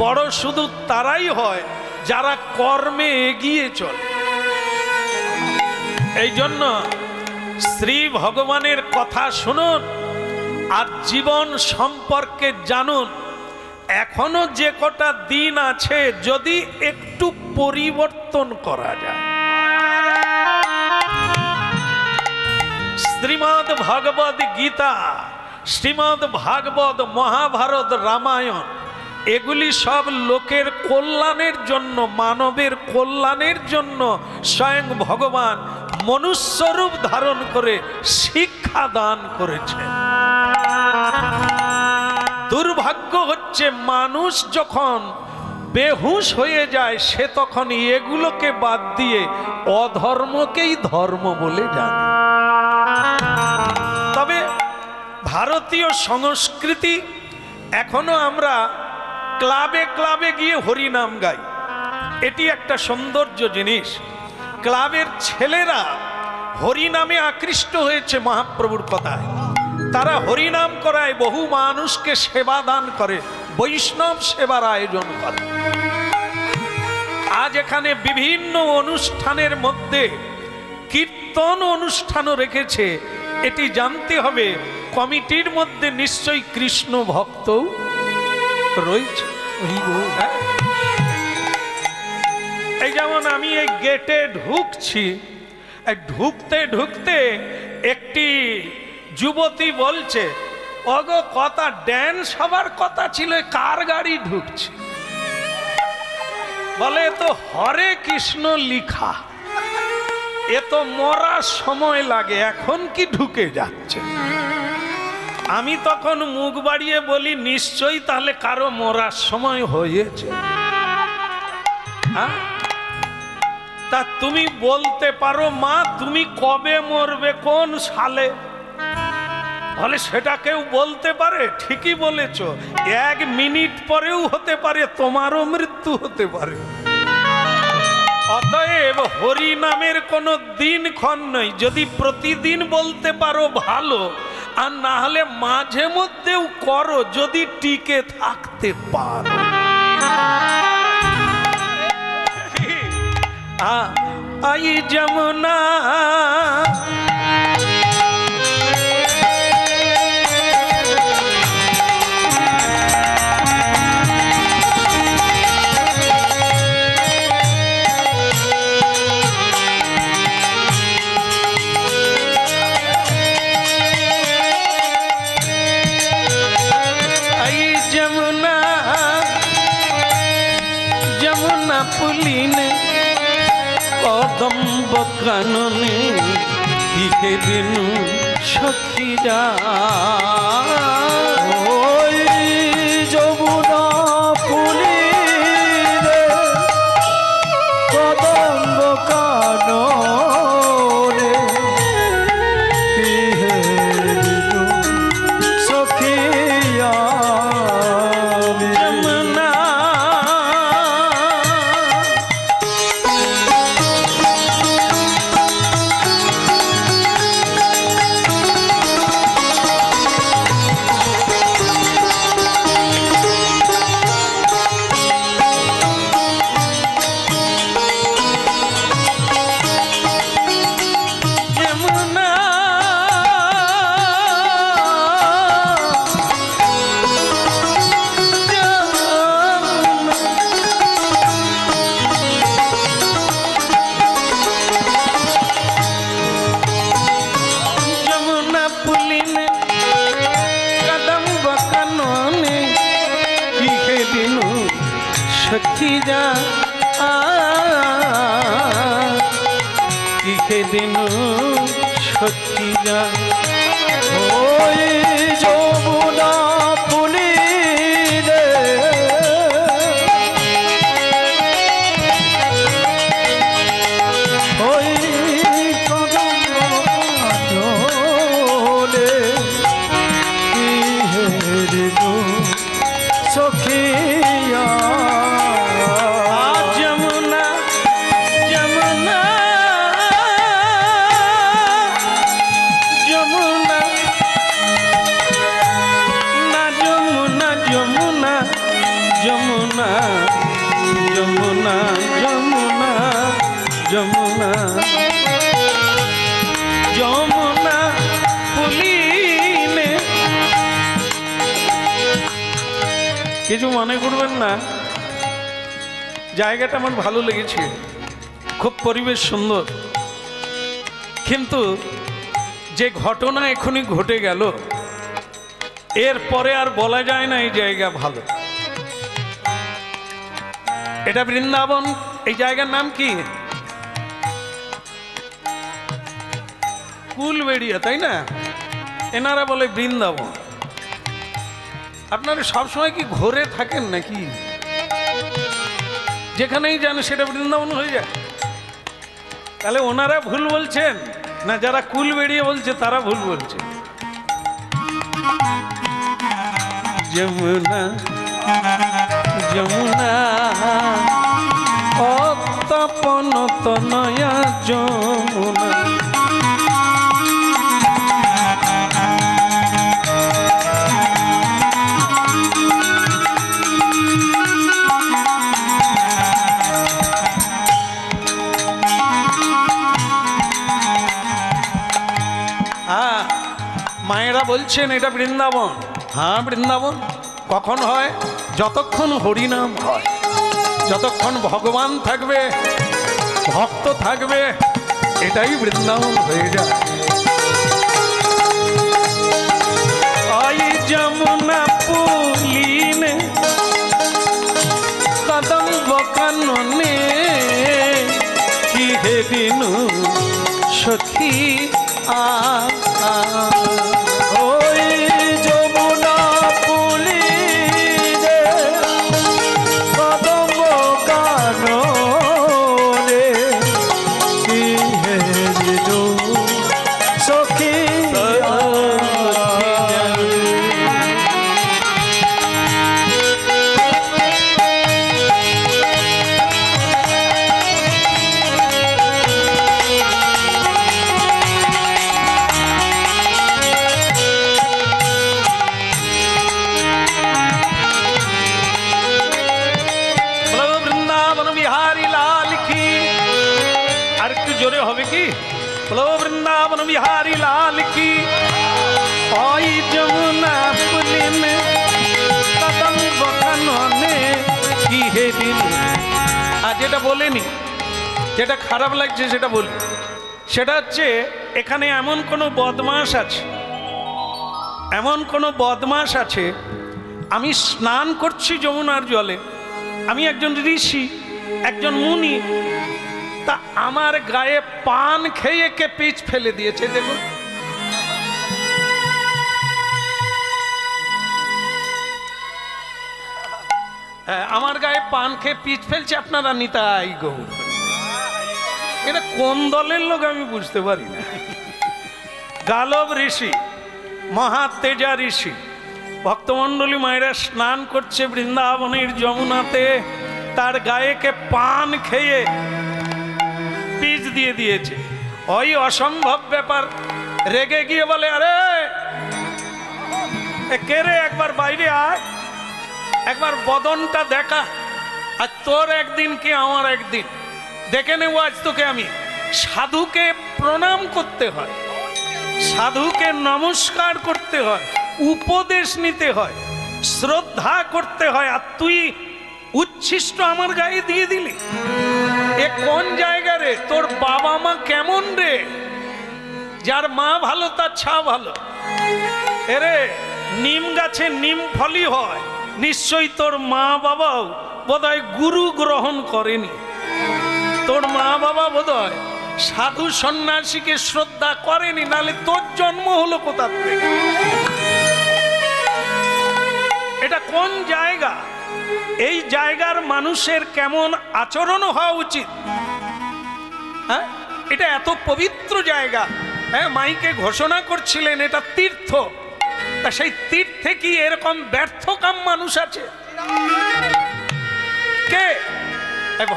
Speaker 1: বড় শুধু তারাই হয় যারা কর্মে এগিয়ে চলে। এই জন্য শ্রী ভগবানের কথা শুনুন আর জীবন সম্পর্কে জানুন। এখনো যে কটা দিন আছে, যদি একটু পরিবর্তন করা যায়। শ্রীমদ্ ভগবদ গীতা, শ্রীমদ্ ভাগবত, মহাভারত, রামায়ণ, এগুলি সব লোকের কল্যাণের জন্য, মানবের কল্যাণের জন্য স্বয়ং ভগবান মনুষ্যরূপ ধারণ করে শিক্ষা দান করেছে। দুর্ভাগ্য হচ্ছে মানুষ যখন বেহুশ হয়ে যায়, সে তখন এগুলোকে বাদ দিয়ে অধর্মকেই ধর্ম বলে জানে। তবে ভারতীয় সংস্কৃতি, এখনো আমরা ক্লাবে ক্লাবে গিয়ে হরিনাম গাই, এটি একটা সৌন্দর্য জিনিস। ক্লাবের ছেলেরা হরিনামে আকৃষ্ট হয়েছে মহাপ্রভুর কথায়, তারা হরিনাম করায়, বহু মানুষকে সেবা দান করে, বৈষ্ণব সেবার আয়োজন করে। আজ এখানে বিভিন্ন অনুষ্ঠানের মধ্যে কীর্তন অনুষ্ঠানও রেখেছে। এটি জানতে হবে কমিটির মধ্যে নিশ্চয়ই কৃষ্ণ ভক্ত রয়েছে। এই যেমন আমি এই গেটে ঢুকছি, ঢুকতে ঢুকতে একটি যুবতী বলছে, ওগো কথা ড্যান্স হবার কথা ছিল, কার গাড়ি ঢুকছে? বলে তো হরে কৃষ্ণ লিখা, এ তো মরার সময় লাগে, এখন কি ঢুকে যাচ্ছে? আমি তখন মুখ বাড়িয়ে বলি, নিশ্চয়ই তাহলে কারো মরার সময় হয়েছে। হ্যাঁ, তা তুমি বলতে পারো মা, তুমি কবে মরবে, কোন সালে? বলে সেটা কেউ বলতে পারে? ঠিকই বলেছ, 1 মিনিট পরেও হতে পারে, তোমারও মৃত্যু হতে পারে। অতএব হরি নামের কোনো দিনক্ষণ নেই। যদি প্রতিদিন বলতে পারো ভালো, আর না হলে মাঝে মধ্যেও করো, যদি টিকে থাকতে পারো। আই যমুনা
Speaker 3: পুলিনে কদম্ব কাননে কিহে দিনু সখীরা
Speaker 2: ওই যমুনা পুলিরে কদম্ব কাননে কিহে দিনু সখিয়া
Speaker 3: যমুনা যমুনা যমুনা পুলিনে কদম্ব কাননে কিহে দিনু সখীরা কিহে দিনু সখীরা
Speaker 2: ওই যমুনা পুলিরে ওই কদম্ব কাননে কিহে দিনু সখিয়া
Speaker 3: যমুনা যমুনা যমুনা না যমুনা যমুনা যমুনা যমুনা যমুনা যমুনা যমুনা পুলিনে কিছু মনে করবেন না, জায়গাটা আমার ভালো লেগেছে, খুব পরিবেশ সুন্দর, কিন্তু যে ঘটনা এখনই ঘটে গেল এরপরে আর বলা যায় না এই জায়গা ভালো। এটা বৃন্দাবন, এই জায়গার নাম কি? কুলবেড়িয়া, তাই না? এনারা বলে বৃন্দাবন। আপনারা সবসময় কি ঘোরে থাকেন নাকি? যেখানেই যান সেটা বৃন্দাবন হয়ে যায়? তাহলে ওনারা ভুল বলছেন না যারা কুল বেরিয়ে বলছে তারা ভুল বলছে? যমুনা যমুনা অতপন তনয়া যমুনা মায়েরা বলছেন এটা বৃন্দাবন। হ্যাঁ বৃন্দাবন কখন হয়? যতক্ষণ হরিনাম হয়, যতক্ষণ ভগবান থাকবে, ভক্ত থাকবে, এটাই বৃন্দাবন হয়ে যায়। ওই যমুনা পুলিনে কদম্ব কাননে কিহে দিনু সখী
Speaker 2: ওই যমুনা পুলিরে কদম্ব কাননে কিহে দিনু সখিয়া
Speaker 3: জোরে হবে কি? বলো বৃন্দাবন বিহারী লাল কি। ওই যমুনা পুলিনে কদম্ব কাননে কিহে দিনু। আর যেটা বলেনি, যেটা খারাপ লাগছে সেটা বলি, সেটা হচ্ছে এখানে এমন কোনো বদমাশ আছে, এমন কোনো বদমাশ আছে। আমি স্নান করছি যমুনার জলে, আমি একজন ঋষি, একজন মুনি, তা আমার গায়ে পান খেয়ে কে পিচ ফেলে দিয়েছে দেখুন। আমার গায়ে পান খেয়ে পিচ ফেলছে, আপনারা নিতাই গৌর। এটা কোন দলের লোক আমি বুঝতে পারি না। গালব ঋষি, মহাতেজা ঋষি, ভক্তমণ্ডলী মায়েরা স্নান করছে বৃন্দাবনের যমুনাতে, তার গায়েকে পান খেয়ে পিচ দিয়ে দিয়েছে। ওই অসম্ভব ব্যাপার, রেগে গিয়ে বলে, আরে কে রে, একবার বাইরে আয়, একবার বদনটা দেখা, আর তোর একদিন কি আমার একদিন, দেখে নেব আজ তোকে আমি। সাধুকে প্রণাম করতে হয়, সাধুকে নমস্কার করতে হয়, উপদেশ নিতে হয়, শ্রদ্ধা করতে হয়, আর তুই উচ্ছিষ্ট আমার গায়ে দিয়ে দিলি। এ কোন জায়গা রে? তোর বাবা মা কেমন রে? যার মা ভালো তার ছা ভালো। এরে নিম গাছে নিম ফলই হয়, নিশ্চয়ই তোর মা বাবাও বোধহয় গুরু গ্রহণ করেনি। তোর মা বাবা বোধহয় সাধু সন্ন্যাসীকে শ্রদ্ধা করেনি, নালে তোর জন্ম হলো কোথা থেকে? এটা কোন জায়গা? এই জায়গার মানুষের কেমন আচরণ হওয়া উচিত? হ্যাঁ, এটা এত পবিত্র জায়গা। হ্যাঁ, মাইকে ঘোষণা করছিলেন এটা তীর্থ, তা সেই তীর্থে কি এরকম ব্যর্থকাম মানুষ আছে? কে?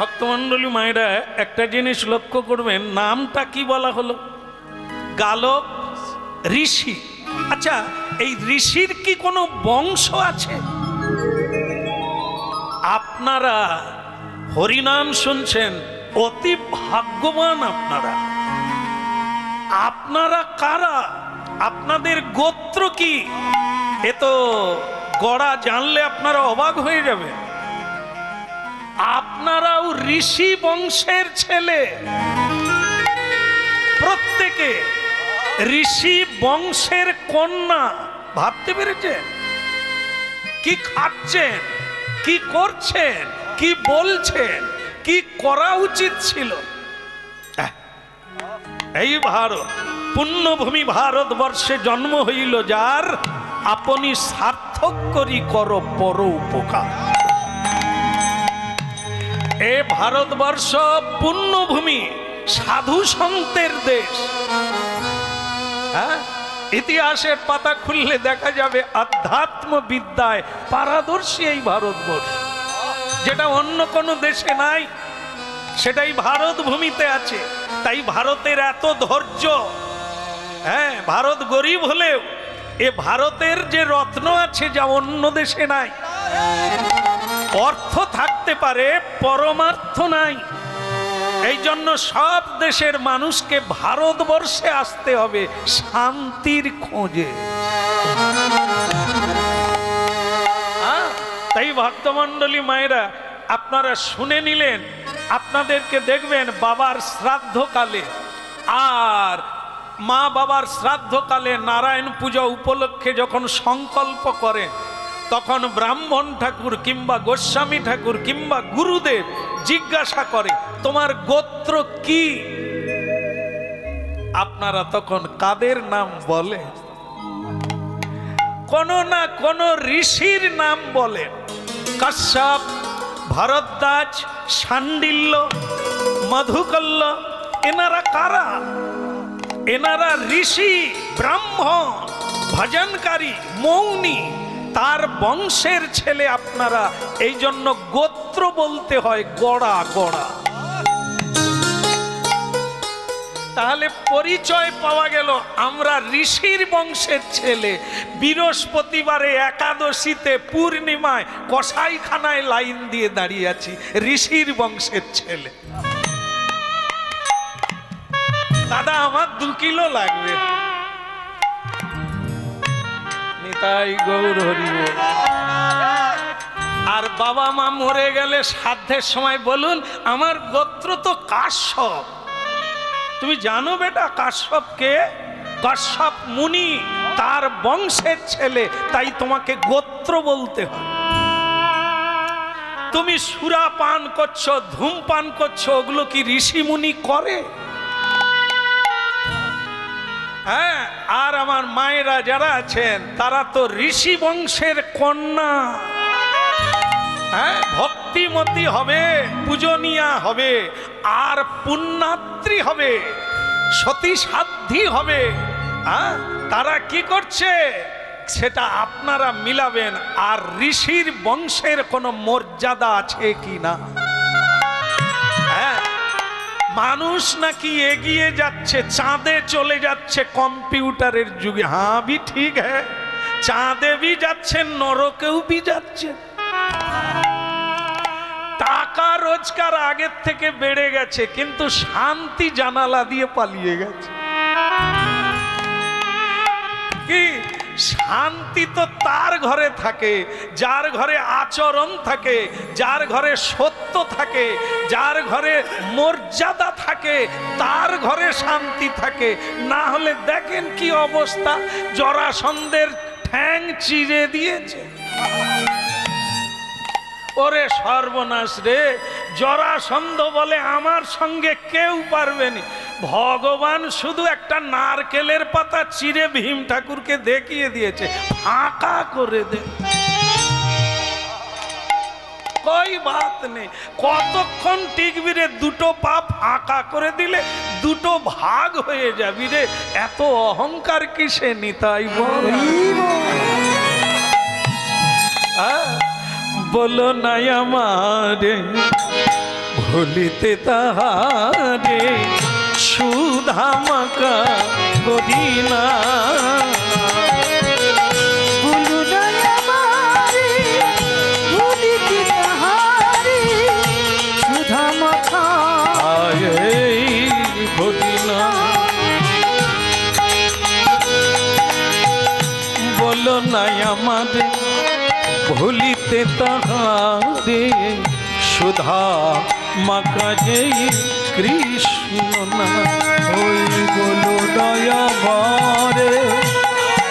Speaker 3: ভক্তমণ্ডলী মায়েরা একটা জিনিস লক্ষ্য করবেন, নামটা কি বলা হলো? গালব ঋষি। আচ্ছা, এই ঋষির কি কোনো বংশ আছে? আপনারা হরিনাম শুনছেন, অতি ভাগ্যবান আপনারা। আপনারা কারা? আপনাদের গোত্র কি? এ তো গড়া জানলে আপনারা অবাক হয়ে যাবেন। আপনারাও ঋষি বংশের ছেলে, প্রত্যেকে ঋষি বংশের কন্যা। ভাবতে পেরেছেন? কি খাচ্ছেন, কি করছেন, কি বলছেন, কি করা উচিত ছিল? এই ভারত, পুণ্যভূমি ভারতবর্ষে জন্ম হইল যার, আপনি সার্থক করি কর পর উপকার। এ ভারতবর্ষ পুণ্যভূমি, সাধু সন্তের দেশ। হ্যাঁ, ইতিহাসের পাতা খুললে দেখা যাবে আধ্যাত্ম বিদ্যায় পারদর্শী এই ভারতবর্ষ, যেটা অন্য কোনো দেশে নাই, সেটাই ভারত ভূমিতে আছে। তাই ভারতের এত ধৈর্য। হ্যাঁ, ভারত গরিব হলেও এ ভারতের যে রত্ন আছে যা অন্য দেশে নাই। অর্থ থাকতে পারে, পরমার্থ নাই। এই জন্য সব দেশের মানুষকে ভারতবর্ষে আসতে হবে শান্তির খোঁজে। তাই ভক্তমণ্ডলী মায়েরা, আপনারা শুনে নিলেন, আপনাদেরকে দেখবেন বাবার শ্রাদ্ধকালে আর মা বাবার শ্রাদ্ধকালে নারায়ণ পূজা উপলক্ষে যখন সংকল্প করেন, তখন ব্রাহ্মণ ঠাকুর কিংবা গোস্বামী ঠাকুর কিংবা গুরুদেব জিজ্ঞাসা করে, তোমার গোত্র কি? আপনারা তখন কাদের নাম বলে? কোন না কোন ঋষির নাম বলেন। কাশ্যপ, ভরদ্বাজ, শাণ্ডিল্য, মধুকল্য, এনারা কারা? এনারা ঋষি, ব্রাহ্মণ, ভজনকারী, মৌনী, তার বংশের ছেলে আপনারা। এই জন্য গোত্র বলতে হয় গড়া গড়া। তাহলে পরিচয় পাওয়া গেল, আমরা ঋষির বংশের ছেলে। বৃহস্পতিবারে, একাদশীতে, পূর্ণিমায় কসাইখানায় লাইন দিয়ে দাঁড়িয়ে আছি, ঋষির বংশের ছেলে। দাদা আমার 2 কিলো লাগবে। নিতাই গৌর হরি বল। আর বাবা মা মরে গেলে শ্রাদ্ধের সময় বলুন, আমার গোত্র তো কাশ্যপ। তুমি জানো বেটা কাশ্যপ কে? কাশ্যপ মুনি, তার বংশের ছেলে, তাই তোমাকে গোত্র বলতে হয়।
Speaker 1: তুমি সুরা পান করছো, ধূমপান করছো, ওগুলো কি ঋষিমুনি করে? হ্যাঁ, আর আমার মায়েরা যারা আছেন তারা তো ঋষি বংশের কন্যা। হ্যাঁ, ভক্তিমতী হবে, পূজনীয়া হবে, আর পুণ্যাত্রী হবে, সতী সাধ্যী হবে। হ্যাঁ, তারা কি করছে সেটা আপনারা মিলাবেন, আর ঋষির বংশের কোনো মর্যাদা আছে কি না। হ্যাঁ, মানুষ নাকি এগিয়ে যাচ্ছে, চাঁদে চলে যাচ্ছে কম্পিউটারের যুগে। হ্যাঁ ভি ঠিক হ্যাঁ, চাঁদে ভি যাচ্ছে, নরকেও ভি যাচ্ছে। টাকা রোজগার আগের থেকে বেড়ে গেছে, কিন্তু শান্তি জানালা দিয়ে পালিয়ে গেছে। কি শান্তি তো তার ঘরে থাকে যার ঘরে আচরণ থাকে, যার ঘরে সত্য থাকে, যার ঘরে মর্যাদা থাকে, তার ঘরে শান্তি থাকে। না হলে দেখেন কি অবস্থা, জরাসন্ধের ঠ্যাং চিরে দিয়েছে। ওরে সর্বনাশ রে, জরাসন্ধ বলে আমার সঙ্গে কেউ পারবে না। ভগবান শুধু একটা নারকেলের পাতা চিরে ভীম ঠাকুরকে দেখিয়ে দিয়েছে, ফাঁকা করে দে, কই বাত নেই। কতক্ষণ টিকবি রে, দুটো পা ফাঁকা করে দিলে দুটো ভাগ হয়ে যাবি রে। এত অহংকার কিসে নিতাই বল? বলো না আমারে ভুলিতে তাহারে, সুধা মাকা করি না।
Speaker 2: বলো না আমারে ভুলিতে তাহারে, সুধা মাখা
Speaker 1: করি না। বলো না আমারে ভুলিতে তাহারে, সুধা মাকা কৃষ্ণ না।
Speaker 3: ওই বলো দয়া ভারে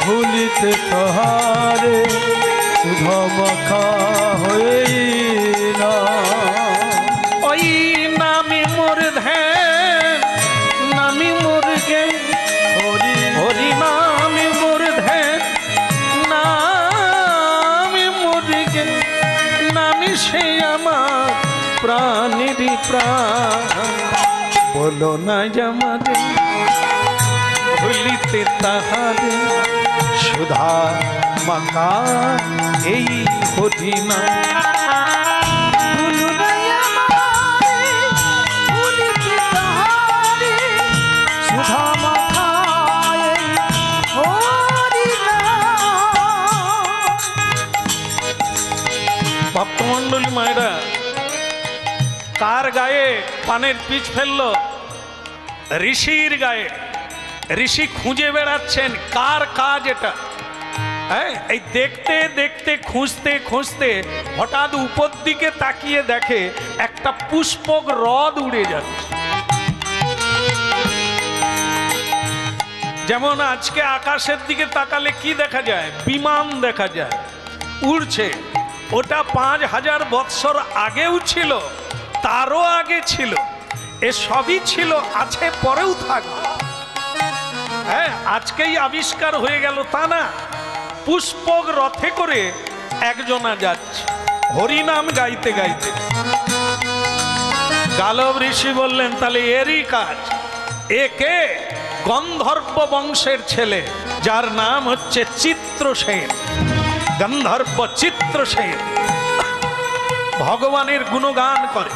Speaker 3: ভুলিতে তাহারে, সুধা মাখা হয়ে না।
Speaker 1: ওই নামি মোর ধ্যান, নামি মোর জ্ঞান,
Speaker 3: হরি
Speaker 1: হরি নামি মোর ধ্যান, নামি মোর জ্ঞান, নামি সে আমার প্রাণেরই প্রাণ। বলো না আমারে ভুলিতে তাহারে, সুধা মাকা এই হরি না।
Speaker 2: বলো না আমারে ভুলিতে তাহারে, সুধা মাখা হরি নাম।
Speaker 1: ভক্তমণ্ডলী মায়েরা, কার গায়ে পানের পিচ ফেললো? ঋষির গায়ে। ঋষি খুঁজে বেড়াচ্ছেন কার কাজ এটা। হ্যাঁ, এই দেখতে দেখতে খুঁজতে খুঁজতে হঠাৎ উপর দিকে তাকিয়ে দেখে একটা পুষ্পক হ্রদ উড়ে যাচ্ছে। যেমন আজকে আকাশের দিকে তাকালে কি দেখা যায়? বিমান দেখা যায়, উড়ছে। ওটা 5000 বৎসর আগেও ছিল, তারও আগে ছিল, এ সবই ছিল, আছে, পরেও থাকবে। হ্যাঁ, আজকেই আবিষ্কার হয়ে গেল তা না। পুষ্পক রথে করে একজনা যাচ্ছে হরিনাম গাইতে গাইতে। গালব ঋষি বললেন, তাহলে এরই কাজ। একে গন্ধর্ব বংশের ছেলে, যার নাম হচ্ছে চিত্রসেন, গন্ধর্ব চিত্রসেন। ভগবানের গুণগান করে,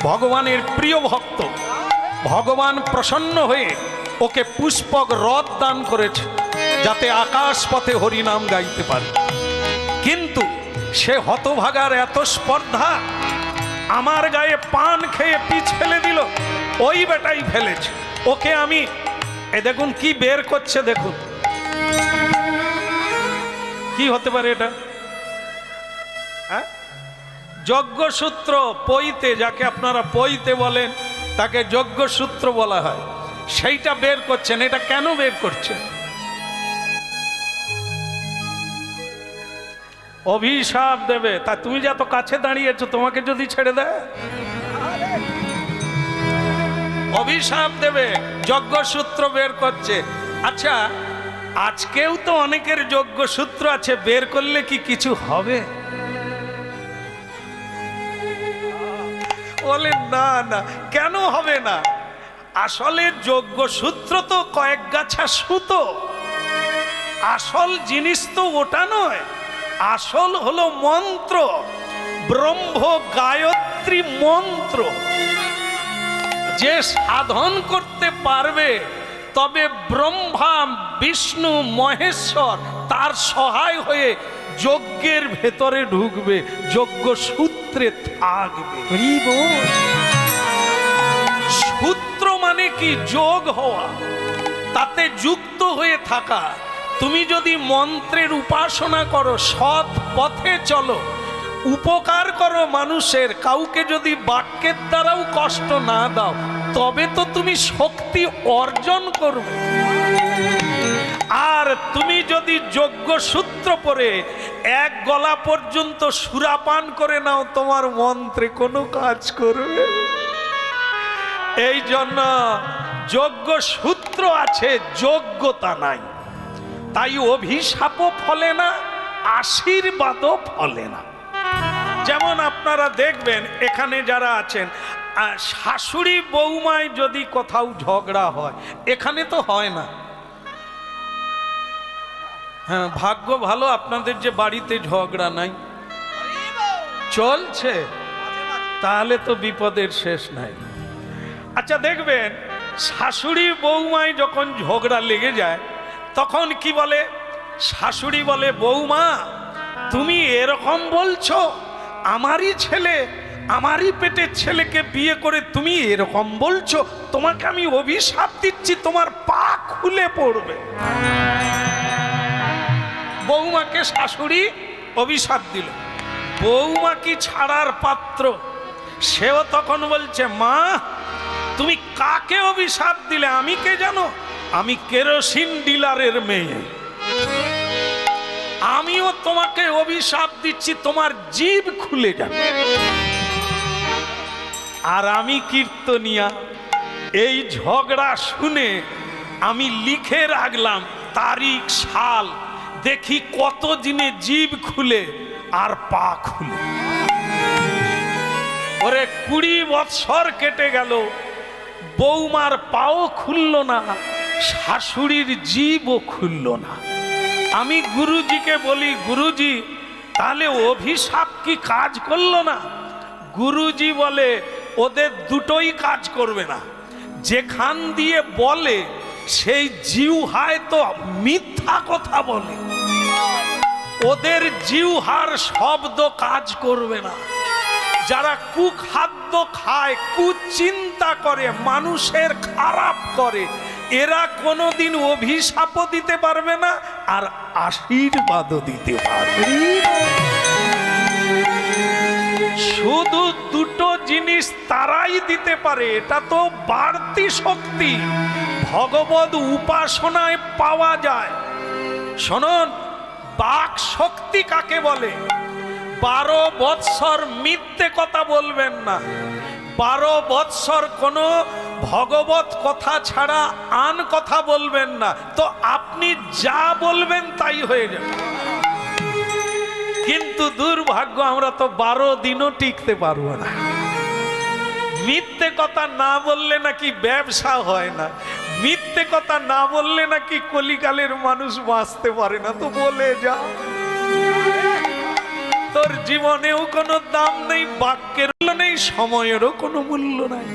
Speaker 1: ভগবানের প্রিয় ভক্ত। ভগবান প্রসন্ন হয়ে ওকে পুষ্পক রথ দান করেছে, যাতে আকাশ পথে হরিনাম গাইতে পারে। কিন্তু সে হতভাগার এত স্পর্ধা, আমার গায়ে পান খেয়ে পিছ ফেলে দিল। ওই বেটাই ফেলেছে ওকে। আমি এ দেখুন কি বের করছে, দেখুন কি হতে পারে এটা। হ্যাঁ, যজ্ঞসূত্র, পৈতে, যাকে আপনারা পৈতে বলেন তাকে যজ্ঞসূত্র বলা হয়, সেইটা বের করছেন। এটা কেন বের করছেন? অভিশাপ দেবে। তা তুমি যে এত কাছে দাঁড়িয়েছো, তোমাকে যদি ছেড়ে দেয় অভিশাপ দেবে। যজ্ঞসূত্র বের করছে। আচ্ছা, আজকেও তো অনেকের যজ্ঞসূত্র আছে, বের করলে কি কিছু হবে? বলে না না, কেন হবে না? আসলে যজ্ঞসূত্র তো কয়েক গাছা সুতো, আসল জিনিস তো ওটা নয়। আসল হলো মন্ত্র, ব্রহ্ম গায়ত্রী মন্ত্র। যে সাধন করতে পারবে, তবে ব্রহ্মা বিষ্ণু মহেশ্বর তার সহায় হয়ে যজ্ঞের ভেতরে ঢুকবে, যজ্ঞ সূত্রে থাকবে। সূত্র মানে কি? যোগ হওয়া, তাতে যুক্ত হয়ে থাকা। তুমি যদি মন্ত্রের উপাসনা করো, সৎ পথে চলো, উপকার করো মানুষের, কাউকে যদি বাক্যের দ্বারাও কষ্ট না দাও, তবে তো তুমি শক্তি অর্জন করবে। আর তুমি যদি যজ্ঞসূত্র পরে এক গলা পর্যন্ত সুরাপান করে নাও, তোমার মন্ত্রে কোনো কাজ করবে। এই জন্য যজ্ঞসূত্র আছে, যোগ্যতা নাই। তাই অভিশাপও ফলে না, আশীর্বাদও ফলে না। যেমন আপনারা দেখবেন এখানে যারা আছেন, শাশুড়ি বৌমায় যদি কোথাও ঝগড়া হয়, এখানে তো হয় না। হ্যাঁ, ভাগ্য ভালো আপনাদের যে বাড়িতে ঝগড়া নাই, চলছে, তাহলে তো বিপদের শেষ নাই। আচ্ছা, দেখবেন শাশুড়ি বৌমায় যখন ঝগড়া লেগে যায়, তখন কি বলে? শাশুড়ি বলে, বৌমা তুমি এরকম বলছো, আমারই ছেলে, আমারই পেটের ছেলেকে বিয়ে করে তুমি এরকম বলছো, তোমাকে আমি অভিশাপ দিচ্ছি, তোমার পা খুলে পড়বে। বৌমাকে শাশুড়ি অভিশাপ দিল। বৌমা কি ছাড়ার পাত্র? সেও তখন বলছে, মা তুমি কাকে অভিশাপ দিলে? আমি কে জানো? আমি কেরোসিন ডিলারের মেয়ে, আমিও তোমাকে অভিশাপ দিচ্ছি, তোমার জিভ খুলে যাবে। আর আমি কীর্তনিয়া, এই ঝগড়া শুনে আমি লিখে রাখলাম তারিখ সাল, দেখি কত দিনে জিভ খুলে আর পা খুলে। ওরে 20 বৎসর কেটে গেল, বৌমার পাও খুলল না, শাশুড়ির জিভও খুলল না। আমি গুরুজিকে বলি, গুরুজি তাহলে অভিশাপ কি কাজ করলো না? গুরুজি বলে, ওদের দুটোই কাজ করবে না। যেখান দিয়ে বলে সেই জিহ্বায় তো মিথ্যা কথা বলে, ওদের জিহ্বার শব্দ কাজ করবে না। যারা কুখাদ্য খায়, কুচিন্তা করে, মানুষের খারাপ করে, এরা কোনোদিন অভিশাপও দিতে পারবে না, আর আশীর্বাদও দিতে পারবে। শুধু দুটো জিনিস তারাই দিতে পারে, এটা তো বাড়তি শক্তি, ভগবত উপাসনায় পাওয়া যায়। শুনুন, বাক শক্তি কাকে বলে? 12 বৎসর মিথ্যে কথা বলবেন না, 12 বৎসর কোনো ভগবত কথা ছাড়া আন কথা বলবেন না, তো আপনি যা বলবেন তাই হয়ে যাবে। কিন্তু দুর্ভাগ্য, আমরা তো 12 দিনও টিকতে পারবো না। মিথ্যে কথা না বললে নাকি ব্যবসা হয় না, মিথ্যে কথা না বললে নাকি কলিকালের মানুষ বাঁচতে পারে না। তো বলে যা, তোর জীবনেও কোনো দাম নেই, বাক্যের মূল্য নেই, সময়েরও কোনো মূল্য নাই।